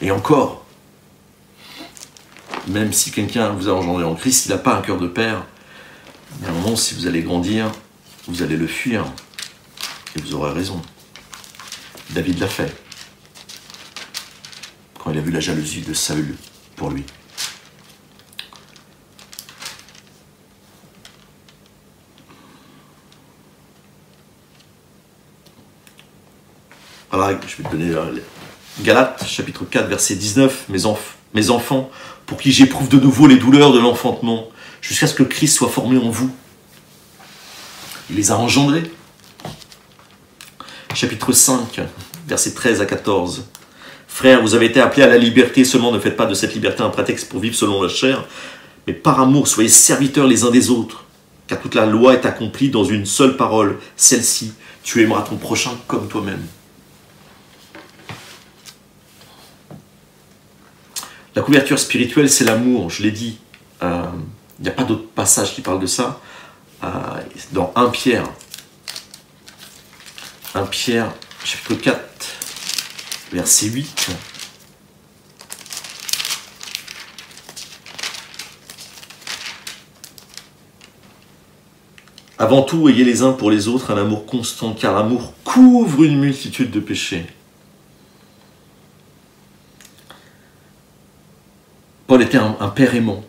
Et encore, même si quelqu'un vous a engendré en Christ, il n'a pas un cœur de père. Mais à un moment, si vous allez grandir, vous allez le fuir. Et vous aurez raison. David l'a fait. Quand il a vu la jalousie de Saül pour lui. Voilà, je vais te donner Galates, chapitre 4, verset 19. Mes enfants, pour qui j'éprouve de nouveau les douleurs de l'enfantement, jusqu'à ce que Christ soit formé en vous. Il les a engendrés. Chapitre 5, versets 13 à 14. Frères, vous avez été appelés à la liberté, seulement ne faites pas de cette liberté un prétexte pour vivre selon la chair, mais par amour, soyez serviteurs les uns des autres, car toute la loi est accomplie dans une seule parole, celle-ci, tu aimeras ton prochain comme toi-même. La couverture spirituelle, c'est l'amour, je l'ai dit. Il n'y a pas d'autre passage qui parle de ça. Dans 1 Pierre, chapitre 4, verset 8. Avant tout, ayez les uns pour les autres un amour constant, car l'amour couvre une multitude de péchés. Paul était un père aimant.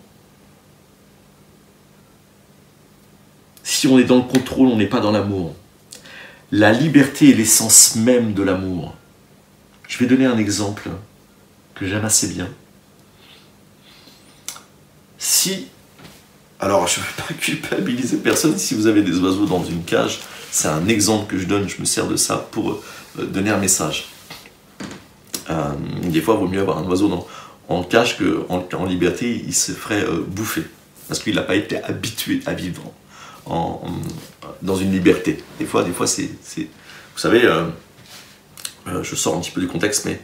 Si on est dans le contrôle, on n'est pas dans l'amour. La liberté est l'essence même de l'amour. Je vais donner un exemple que j'aime assez bien. Alors je ne veux pas culpabiliser personne si vous avez des oiseaux dans une cage, c'est un exemple que je donne, je me sers de ça pour donner un message. Des fois, il vaut mieux avoir un oiseau en cage qu'en liberté, il se ferait bouffer. Parce qu'il n'a pas été habitué à vivre dans une liberté. Des fois c'est... Vous savez, je sors un petit peu du contexte, mais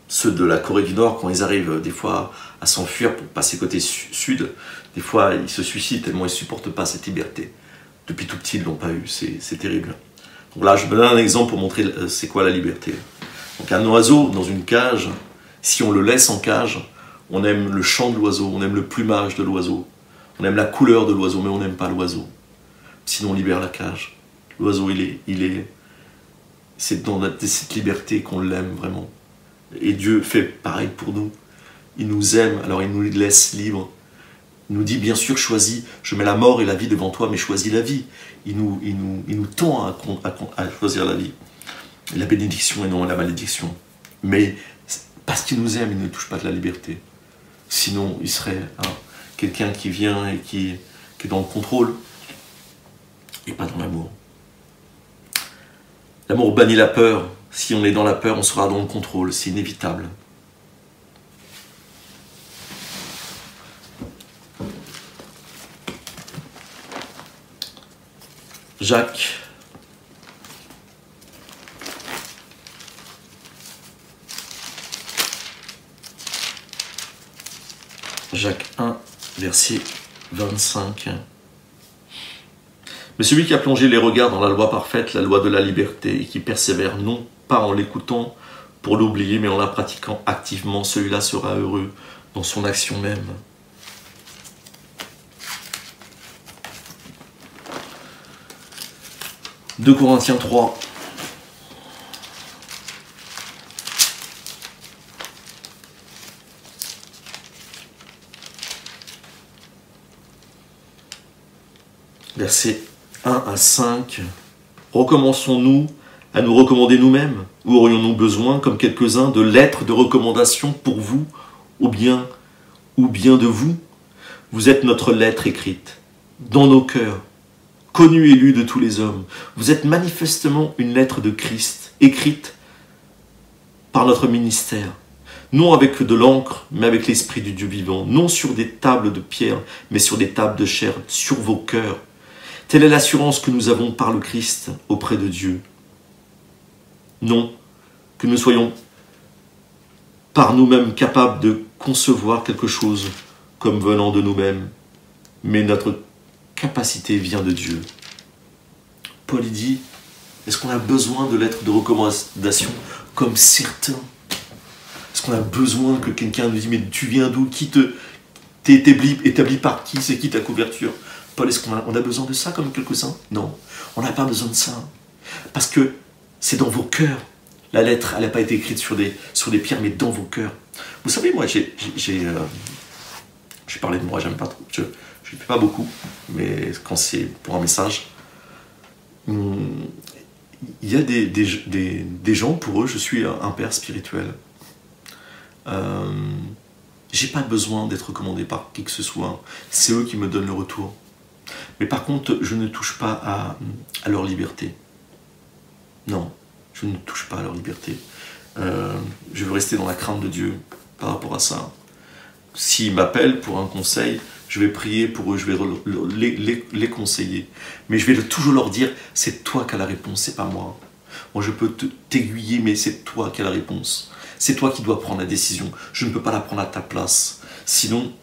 ceux de la Corée du Nord, quand ils arrivent des fois à s'enfuir pour passer côté sud, des fois ils se suicident tellement ils ne supportent pas cette liberté. Depuis tout petit, ils ne l'ont pas eu, c'est terrible. Donc là, je me donne un exemple pour montrer c'est quoi la liberté. Donc un oiseau dans une cage, si on le laisse en cage, on aime le chant de l'oiseau, on aime le plumage de l'oiseau, on aime la couleur de l'oiseau, mais on n'aime pas l'oiseau. Sinon on libère la cage. L'oiseau, c'est dans cette liberté qu'on l'aime vraiment. Et Dieu fait pareil pour nous. Il nous aime, alors il nous laisse libres. Il nous dit, bien sûr, choisis, je mets la mort et la vie devant toi, mais choisis la vie. Il nous tend à choisir la vie. La bénédiction et non la malédiction. Mais parce qu'il nous aime, il ne touche pas de la liberté. Sinon, il serait quelqu'un qui vient et qui est dans le contrôle et pas dans l'amour. L'amour bannit la peur. Si on est dans la peur, on sera dans le contrôle. C'est inévitable. Jacques. Jacques 1, verset 25. Mais celui qui a plongé les regards dans la loi parfaite, la loi de la liberté, et qui persévère non pas en l'écoutant pour l'oublier, mais en la pratiquant activement, celui-là sera heureux dans son action même. « 2 Corinthiens 3 » versets 1 à 5. Recommençons-nous à nous recommander nous-mêmes? Ou aurions-nous besoin, comme quelques-uns, de lettres de recommandation pour vous, ou bien de vous? Vous êtes notre lettre écrite, dans nos cœurs, connue et lue de tous les hommes. Vous êtes manifestement une lettre de Christ, écrite par notre ministère, non avec de l'encre, mais avec l'Esprit du Dieu vivant, non sur des tables de pierre, mais sur des tables de chair, sur vos cœurs. Telle est l'assurance que nous avons par le Christ auprès de Dieu. Non, que nous soyons par nous-mêmes capables de concevoir quelque chose comme venant de nous-mêmes, mais notre capacité vient de Dieu. Paul dit, est-ce qu'on a besoin de lettres de recommandation comme certains? Est-ce qu'on a besoin que quelqu'un nous dise, mais tu viens d'où? T'es établi par qui? C'est qui ta couverture? Paul, est-ce qu'on a besoin de ça comme quelques-uns? Non, on n'a pas besoin de ça. Parce que c'est dans vos cœurs. La lettre, elle n'a pas été écrite sur des pierres, mais dans vos cœurs. Vous savez, moi, j'ai parlé de moi, j'aime pas trop. Je ne fais pas beaucoup, mais quand c'est pour un message, il y a des gens, pour eux, je suis un père spirituel. J'ai pas besoin d'être recommandé par qui que ce soit. C'est eux qui me donnent le retour. Mais par contre, je ne touche pas à leur liberté. Non, je ne touche pas à leur liberté. Je veux rester dans la crainte de Dieu par rapport à ça. S'ils m'appellent pour un conseil, je vais prier pour eux, je vais les conseiller. Mais je vais toujours leur dire, c'est toi qui as la réponse, c'est pas moi. Moi, je peux t'aiguiller, mais c'est toi qui as la réponse. C'est toi qui dois prendre la décision. Je ne peux pas la prendre à ta place. Sinon,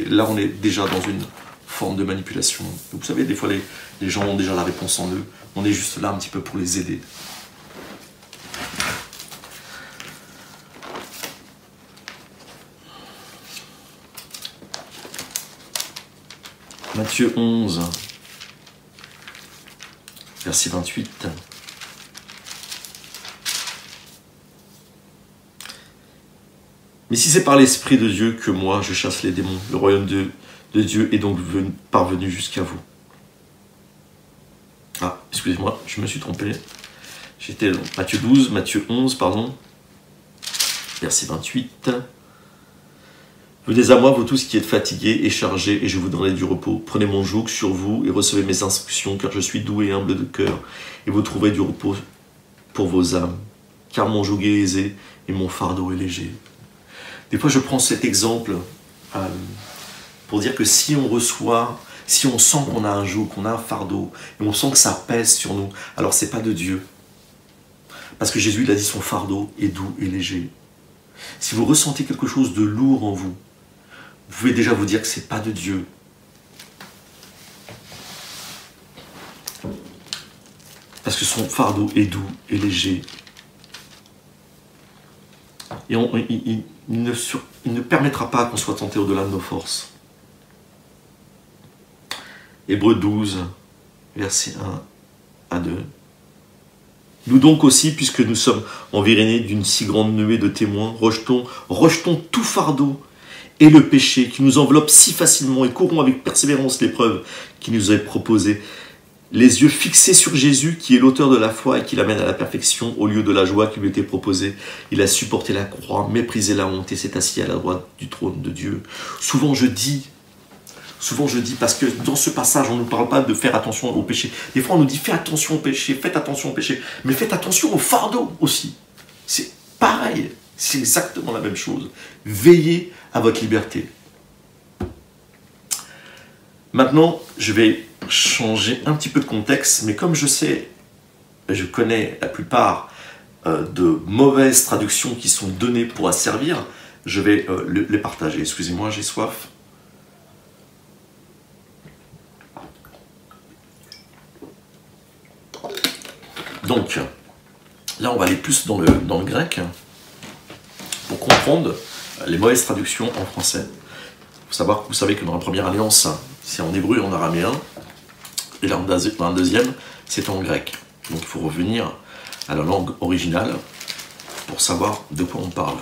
là, on est déjà dans une forme de manipulation. Vous savez, des fois, les gens ont déjà la réponse en eux. On est juste là un petit peu pour les aider. Matthieu 11, verset 28. Mais si c'est par l'Esprit de Dieu que moi je chasse les démons, le royaume de Dieu est donc parvenu jusqu'à vous. Ah, excusez-moi, je me suis trompé. J'étais dans Matthieu 11, pardon, verset 28. Venez à moi, vous tous qui êtes fatigués et chargés, et je vous donnerai du repos. Prenez mon joug sur vous et recevez mes instructions, car je suis doux et humble de cœur, et vous trouverez du repos pour vos âmes, car mon joug est aisé et mon fardeau est léger. Des fois, je prends cet exemple pour dire que si on reçoit, si on sent qu'on a un joug, qu'on a un fardeau, et on sent que ça pèse sur nous, alors c'est pas de Dieu. Parce que Jésus, il a dit, son fardeau est doux et léger. Si vous ressentez quelque chose de lourd en vous, vous pouvez déjà vous dire que c'est pas de Dieu. Parce que son fardeau est doux et léger. Et il ne permettra pas qu'on soit tenté au-delà de nos forces. Hébreux 12, versets 1 à 2. Nous donc aussi, puisque nous sommes environnés d'une si grande nuée de témoins, rejetons tout fardeau et le péché qui nous enveloppe si facilement et courons avec persévérance l'épreuve qui nous est proposée. Les yeux fixés sur Jésus, qui est l'auteur de la foi et qui l'amène à la perfection, au lieu de la joie qui lui était proposée. Il a supporté la croix, méprisé la honte et s'est assis à la droite du trône de Dieu. Souvent je dis, parce que dans ce passage, on ne nous parle pas de faire attention au péché. Des fois, on nous dit, fais attention au péché, faites attention au péché. Mais faites attention au fardeau aussi. C'est pareil, c'est exactement la même chose. Veillez à votre liberté. Maintenant, je vais changer un petit peu de contexte, mais comme je sais, je connais la plupart de mauvaises traductions qui sont données pour asservir, je vais les partager. Excusez-moi, j'ai soif. Donc, là, on va aller plus dans le grec pour comprendre les mauvaises traductions en français. Vous savez que dans la première alliance, c'est en hébreu et en araméen, et là, dans la deuxième, c'est en grec. Donc, il faut revenir à la langue originale pour savoir de quoi on parle.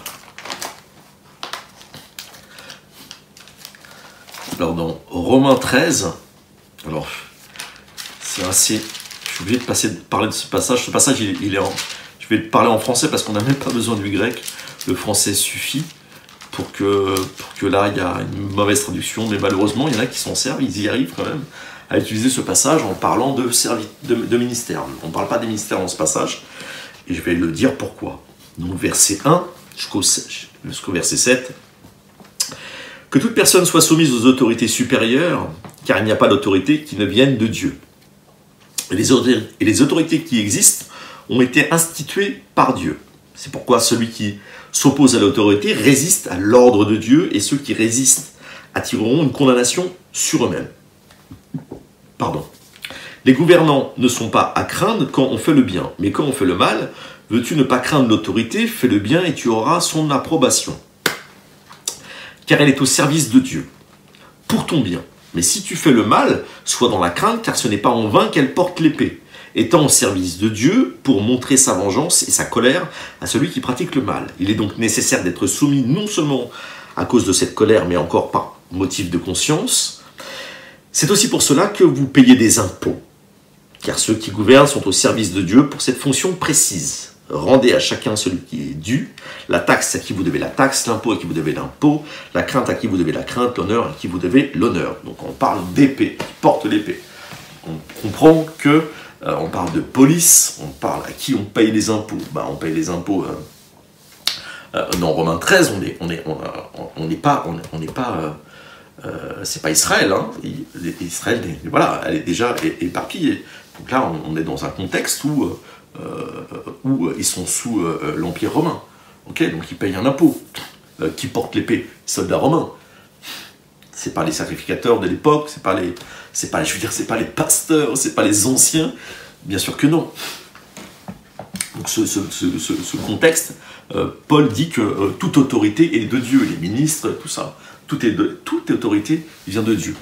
Alors, dans Romains 13, alors, c'est assez... Je suis obligé de parler de ce passage. Ce passage, je vais parler en français parce qu'on n'a même pas besoin du grec. Le français suffit pour que là, il y a une mauvaise traduction. Mais malheureusement, il y en a qui s'en servent, ils y arrivent quand même à utiliser ce passage en parlant de ministère. On ne parle pas des ministères dans ce passage. Et je vais le dire pourquoi. Donc, verset 1 jusqu'au verset 7. Que toute personne soit soumise aux autorités supérieures, car il n'y a pas d'autorité qui ne vienne de Dieu. Et les autorités qui existent ont été instituées par Dieu. C'est pourquoi celui qui s'oppose à l'autorité résiste à l'ordre de Dieu, et ceux qui résistent attireront une condamnation sur eux-mêmes. Pardon. Les gouvernants ne sont pas à craindre quand on fait le bien, mais quand on fait le mal, veux-tu ne pas craindre l'autorité, fais le bien et tu auras son approbation. Car elle est au service de Dieu, pour ton bien. Mais si tu fais le mal, sois dans la crainte, car ce n'est pas en vain qu'elle porte l'épée, étant au service de Dieu pour montrer sa vengeance et sa colère à celui qui pratique le mal. Il est donc nécessaire d'être soumis non seulement à cause de cette colère, mais encore par motif de conscience. C'est aussi pour cela que vous payez des impôts, car ceux qui gouvernent sont au service de Dieu pour cette fonction précise. Rendez à chacun celui qui est dû, la taxe à qui vous devez la taxe, l'impôt à qui vous devez l'impôt, la crainte à qui vous devez la crainte, l'honneur à qui vous devez l'honneur. Donc on parle d'épée, qui porte l'épée. On comprend que on parle de police, on parle à qui on paye les impôts. On paye les impôts. Dans Romains 13, c'est pas Israël. Hein. Israël, voilà, elle est déjà éparpillée. Donc là, on est dans un contexte où ils sont sous l'Empire romain. Okay, donc ils payent un impôt. Qui porte l'épée? Soldats romains. C'est pas les sacrificateurs de l'époque, c'est pas les pasteurs, c'est pas les anciens. Bien sûr que non. Donc ce contexte, Paul dit que toute autorité est de Dieu, les ministres, tout ça, toute autorité vient de Dieu.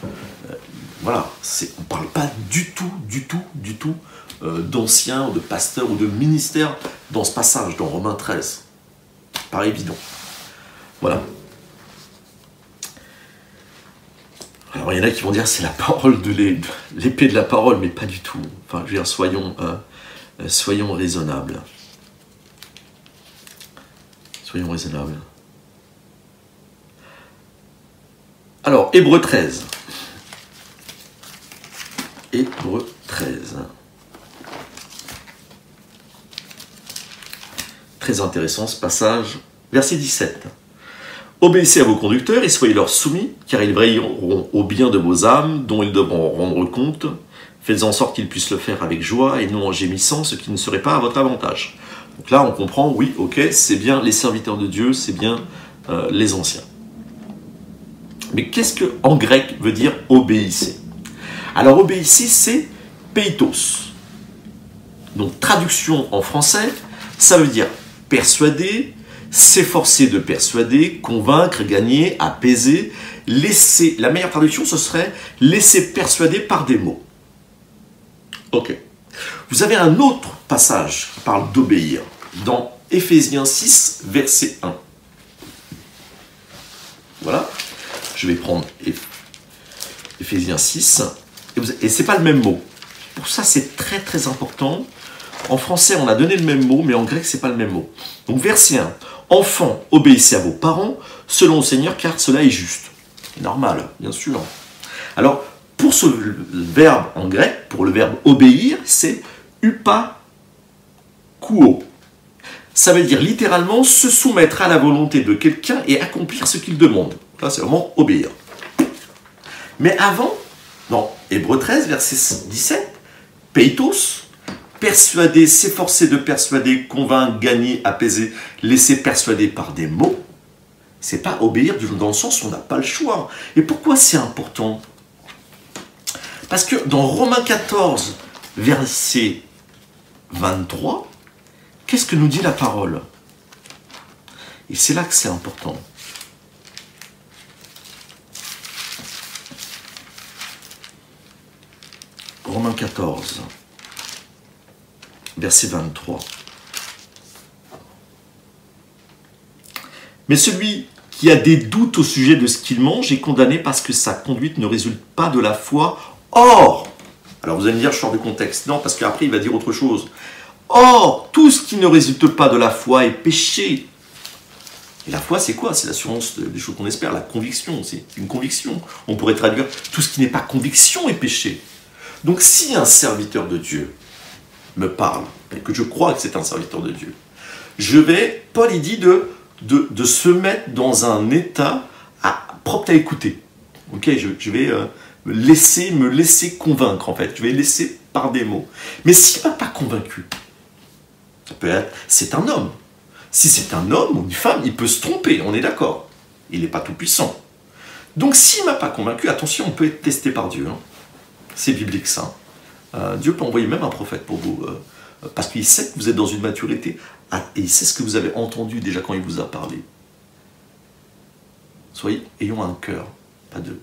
Voilà, on ne parle pas du tout d'anciens, de pasteurs ou de ministères dans ce passage, dans Romains 13. Pas évident. Voilà. Alors il y en a qui vont dire c'est la parole de l'épée de la parole, mais pas du tout. Enfin, je veux dire, soyons raisonnables. Soyons raisonnables. Alors, Hébreux 13. Hébreux 13. très intéressant ce passage. Verset 17. Obéissez à vos conducteurs et soyez leur soumis, car ils veilleront au bien de vos âmes, dont ils devront rendre compte. Faites en sorte qu'ils puissent le faire avec joie et non en gémissant, ce qui ne serait pas à votre avantage. Donc là, on comprend, oui, ok, c'est bien les serviteurs de Dieu, c'est bien les anciens. Mais qu'est-ce que en grec veut dire obéissez? Alors obéissez, c'est peitos. Donc traduction en français, ça veut dire persuader, s'efforcer de persuader, convaincre, gagner, apaiser, laisser. La meilleure traduction, ce serait laisser persuader par des mots. Ok. Vous avez un autre passage qui parle d'obéir dans Éphésiens 6, verset 1. Voilà. Je vais prendre Éphésiens 6. Et ce n'est pas le même mot. Pour ça, c'est très très important. En français, on a donné le même mot, mais en grec, ce n'est pas le même mot. Donc, verset 1. Enfants, obéissez à vos parents, selon le Seigneur, car cela est juste. C'est normal, bien sûr. Alors, pour ce verbe en grec, pour le verbe obéir, c'est upakouo. Ça veut dire littéralement se soumettre à la volonté de quelqu'un et accomplir ce qu'il demande. Là, c'est vraiment obéir. Mais avant, dans Hébreux 13, verset 17, peitos, persuader, s'efforcer de persuader, convaincre, gagner, apaiser, laisser persuader par des mots, c'est pas obéir dans le sens où on n'a pas le choix. Et pourquoi c'est important? Parce que dans Romains 14, verset 23, qu'est-ce que nous dit la parole? Et c'est là que c'est important. Romains 14, verset 23. Mais celui qui a des doutes au sujet de ce qu'il mange est condamné parce que sa conduite ne résulte pas de la foi. Or, alors vous allez me dire, je sors du contexte. Non, parce qu'après, il va dire autre chose. Or, tout ce qui ne résulte pas de la foi est péché. Et la foi, c'est quoi? C'est l'assurance des choses qu'on espère, la conviction. C'est une conviction. On pourrait traduire, tout ce qui n'est pas conviction est péché. Donc, si un serviteur de Dieu me parle, et que je crois que c'est un serviteur de Dieu, Paul il dit de se mettre dans un état propre à écouter. Ok, je vais me laisser convaincre, en fait. Je vais laisser par des mots. Mais s'il ne m'a pas convaincu, ça peut être, c'est un homme. Si c'est un homme ou une femme, il peut se tromper, on est d'accord. Il n'est pas tout puissant. Donc s'il ne m'a pas convaincu, attention, on peut être testé par Dieu. Hein. C'est biblique ça. Dieu peut envoyer même un prophète pour vous. Parce qu'il sait que vous êtes dans une maturité. Et il sait ce que vous avez entendu déjà quand il vous a parlé. Ayons un cœur, pas deux.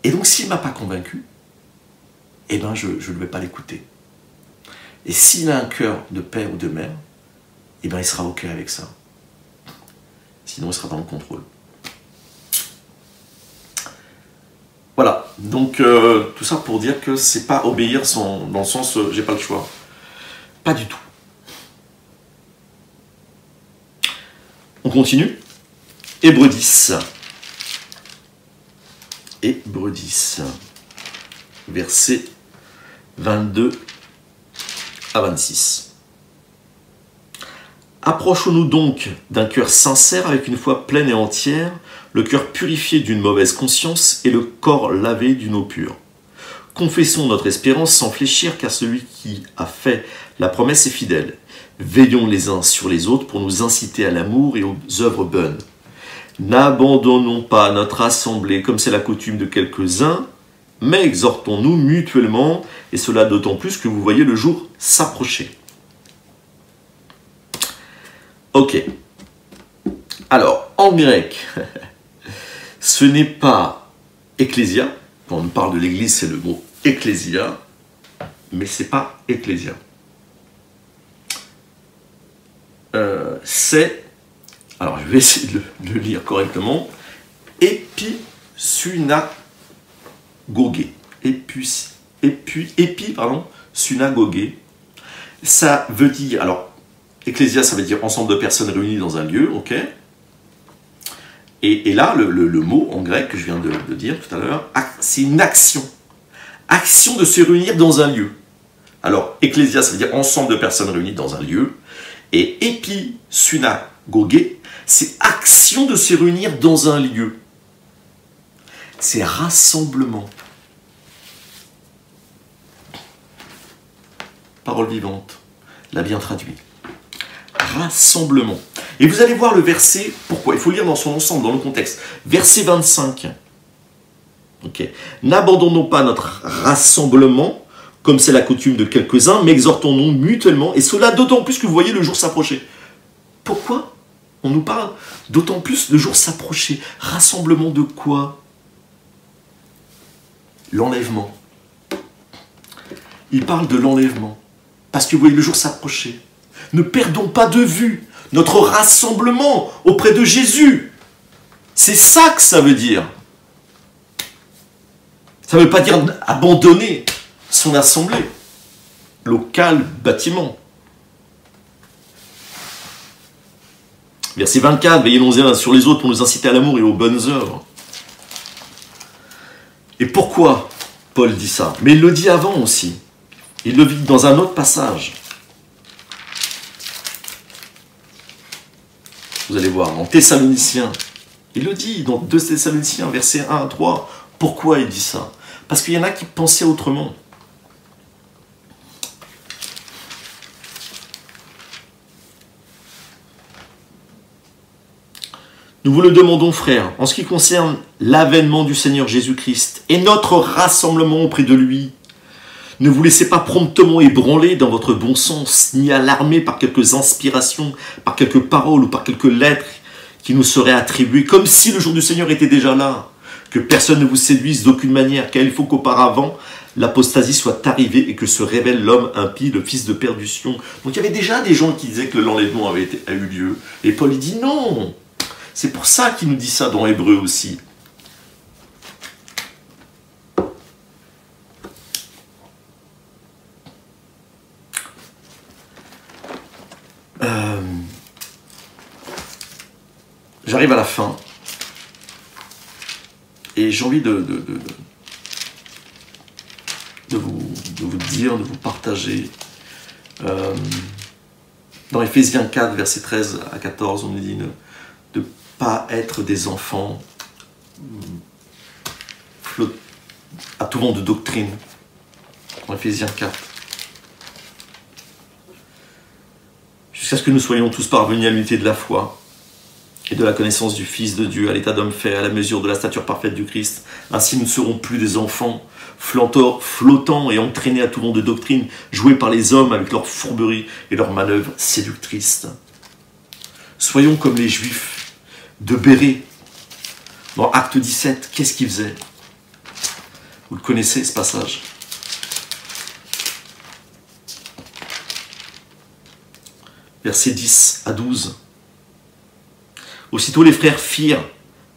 Et donc s'il ne m'a pas convaincu, eh ben je ne vais pas l'écouter. Et s'il a un cœur de père ou de mère, eh ben il sera OK avec ça. Sinon, il sera dans le contrôle. Voilà, donc tout ça pour dire que c'est pas obéir dans le sens j'ai pas le choix. Pas du tout. On continue. Hébreux 10. Hébreux 10. Versets 22 à 26. Approchons-nous donc d'un cœur sincère avec une foi pleine et entière, le cœur purifié d'une mauvaise conscience et le corps lavé d'une eau pure. Confessons notre espérance sans fléchir, car celui qui a fait la promesse est fidèle. Veillons les uns sur les autres pour nous inciter à l'amour et aux œuvres bonnes. N'abandonnons pas notre assemblée comme c'est la coutume de quelques-uns, mais exhortons-nous mutuellement, et cela d'autant plus que vous voyez le jour s'approcher. Ok. Alors, en grec, ce n'est pas ecclésia. Quand on parle de l'église, c'est le mot ecclésia, mais ce n'est pas ecclésia. C'est, alors je vais essayer de le lire correctement, épi-sunagogé. Sunagogé. Ça veut dire, alors, ecclésia, ça veut dire ensemble de personnes réunies dans un lieu, ok. Et là, le mot en grec que je viens de dire tout à l'heure, c'est une action. Action de se réunir dans un lieu. Alors, ecclésia, ça veut dire ensemble de personnes réunies dans un lieu. Et épi-sunagogé, c'est action de se réunir dans un lieu. C'est rassemblement. Parole vivante, l'a bien traduit. Rassemblement. Et vous allez voir le verset, pourquoi? Il faut lire dans son ensemble, dans le contexte. Verset 25. Okay. N'abandonnons pas notre rassemblement, comme c'est la coutume de quelques-uns, mais exhortons-nous mutuellement, et cela d'autant plus que vous voyez le jour s'approcher. Pourquoi on nous parle d'autant plus le jour s'approcher? Rassemblement de quoi? L'enlèvement. Il parle de l'enlèvement. Parce que vous voyez le jour s'approcher. Ne perdons pas de vue notre rassemblement auprès de Jésus. C'est ça que ça veut dire. Ça ne veut pas dire abandonner son assemblée. Local, bâtiment. Verset 24, veillez les uns sur les autres pour nous inciter à l'amour et aux bonnes œuvres. Et pourquoi Paul dit ça? Mais il le dit avant aussi. Il le dit dans un autre passage. Vous allez voir, en Thessaloniciens, il le dit dans 2 Thessaloniciens, versets 1 à 3. Pourquoi il dit ça? Parce qu'il y en a qui pensaient autrement. Nous vous le demandons, frères, en ce qui concerne l'avènement du Seigneur Jésus-Christ et notre rassemblement auprès de lui. Ne vous laissez pas promptement ébranler dans votre bon sens, ni alarmer par quelques inspirations, par quelques paroles ou par quelques lettres qui nous seraient attribuées, comme si le jour du Seigneur était déjà là. Que personne ne vous séduise d'aucune manière, car il faut qu'auparavant, l'apostasie soit arrivée et que se révèle l'homme impie, le fils de perdition. Donc il y avait déjà des gens qui disaient que l'enlèvement a eu lieu. Et Paul il dit non. C'est pour ça qu'il nous dit ça dans Hébreux aussi. J'arrive à la fin. Et j'ai envie de vous dire, de vous partager. Dans Ephésiens 4, versets 13 à 14, on nous dit de ne pas être des enfants à tout vent de doctrine. Dans Ephésiens 4. Jusqu'à ce que nous soyons tous parvenus à l'unité de la foi et de la connaissance du Fils de Dieu, à l'état d'homme fait, à la mesure de la stature parfaite du Christ. Ainsi nous ne serons plus des enfants, flottants et entraînés à tout vent de doctrine, joués par les hommes avec leurs fourberies et leurs manœuvres séductrices. Soyons comme les Juifs de Bérée. Dans Acte 17, qu'est-ce qu'ils faisaient? Vous le connaissez, ce passage. Versets 10 à 12. Aussitôt les frères firent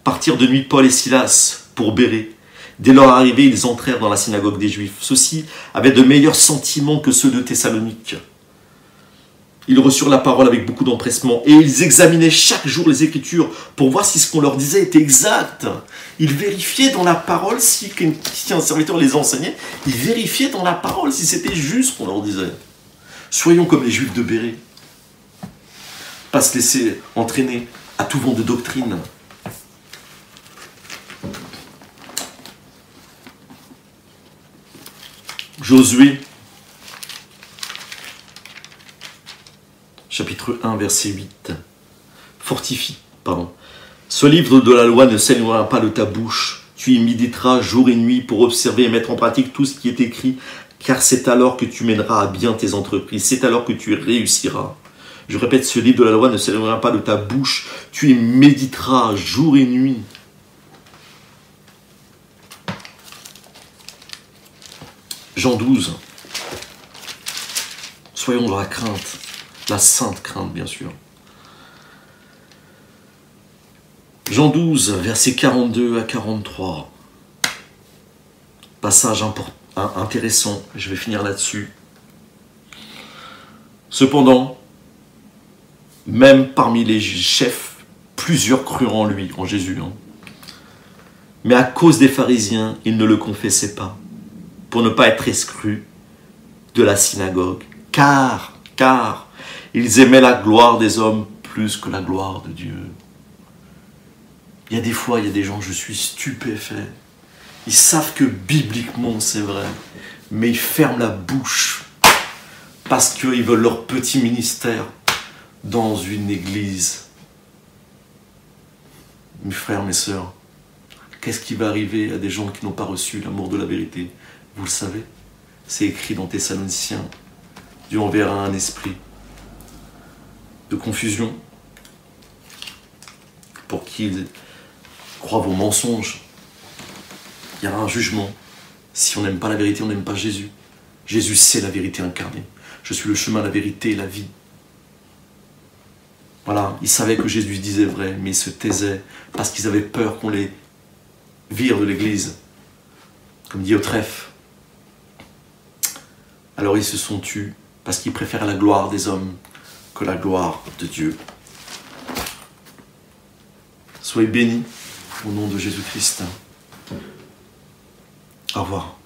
partir de nuit Paul et Silas pour Bérée. Dès leur arrivée, ils entrèrent dans la synagogue des Juifs. Ceux-ci avaient de meilleurs sentiments que ceux de Thessalonique. Ils reçurent la parole avec beaucoup d'empressement et ils examinaient chaque jour les Écritures pour voir si ce qu'on leur disait était exact. Ils vérifiaient dans la parole si un serviteur les enseignait. Ils vérifiaient dans la parole si c'était juste ce qu'on leur disait. Soyons comme les Juifs de Bérée. Pas se laisser entraîner à tout vent de doctrine. Josué, chapitre 1, verset 8. Ce livre de la loi ne s'éloignera pas de ta bouche. Tu y méditeras jour et nuit pour observer et mettre en pratique tout ce qui est écrit, car c'est alors que tu mèneras à bien tes entreprises. C'est alors que tu réussiras. Je répète, ce livre de la loi ne s'éloignera pas de ta bouche. Tu y méditeras jour et nuit. Jean 12. Soyons dans la crainte, la sainte crainte, bien sûr. Jean 12, versets 42 à 43. Passage intéressant, je vais finir là-dessus. Cependant, même parmi les chefs, plusieurs crurent en lui, en Jésus. Mais à cause des pharisiens, ils ne le confessaient pas, pour ne pas être exclus de la synagogue, car ils aimaient la gloire des hommes plus que la gloire de Dieu. Il y a des fois, il y a des gens, je suis stupéfait. Ils savent que bibliquement c'est vrai, mais ils ferment la bouche parce qu'ils veulent leur petit ministère dans une église. Mes frères, mes sœurs, qu'est-ce qui va arriver à des gens qui n'ont pas reçu l'amour de la vérité? Vous le savez, c'est écrit dans Thessaloniciens. Dieu enverra un esprit de confusion pour qu'ils croient vos mensonges. Il y aura un jugement. Si on n'aime pas la vérité, on n'aime pas Jésus. Jésus, c'est la vérité incarnée. Je suis le chemin, la vérité et la vie. Voilà, ils savaient que Jésus disait vrai, mais ils se taisaient parce qu'ils avaient peur qu'on les vire de l'église, comme dit au trèfle. Alors ils se sont tus parce qu'ils préfèrent la gloire des hommes que la gloire de Dieu. Soyez bénis au nom de Jésus-Christ. Au revoir.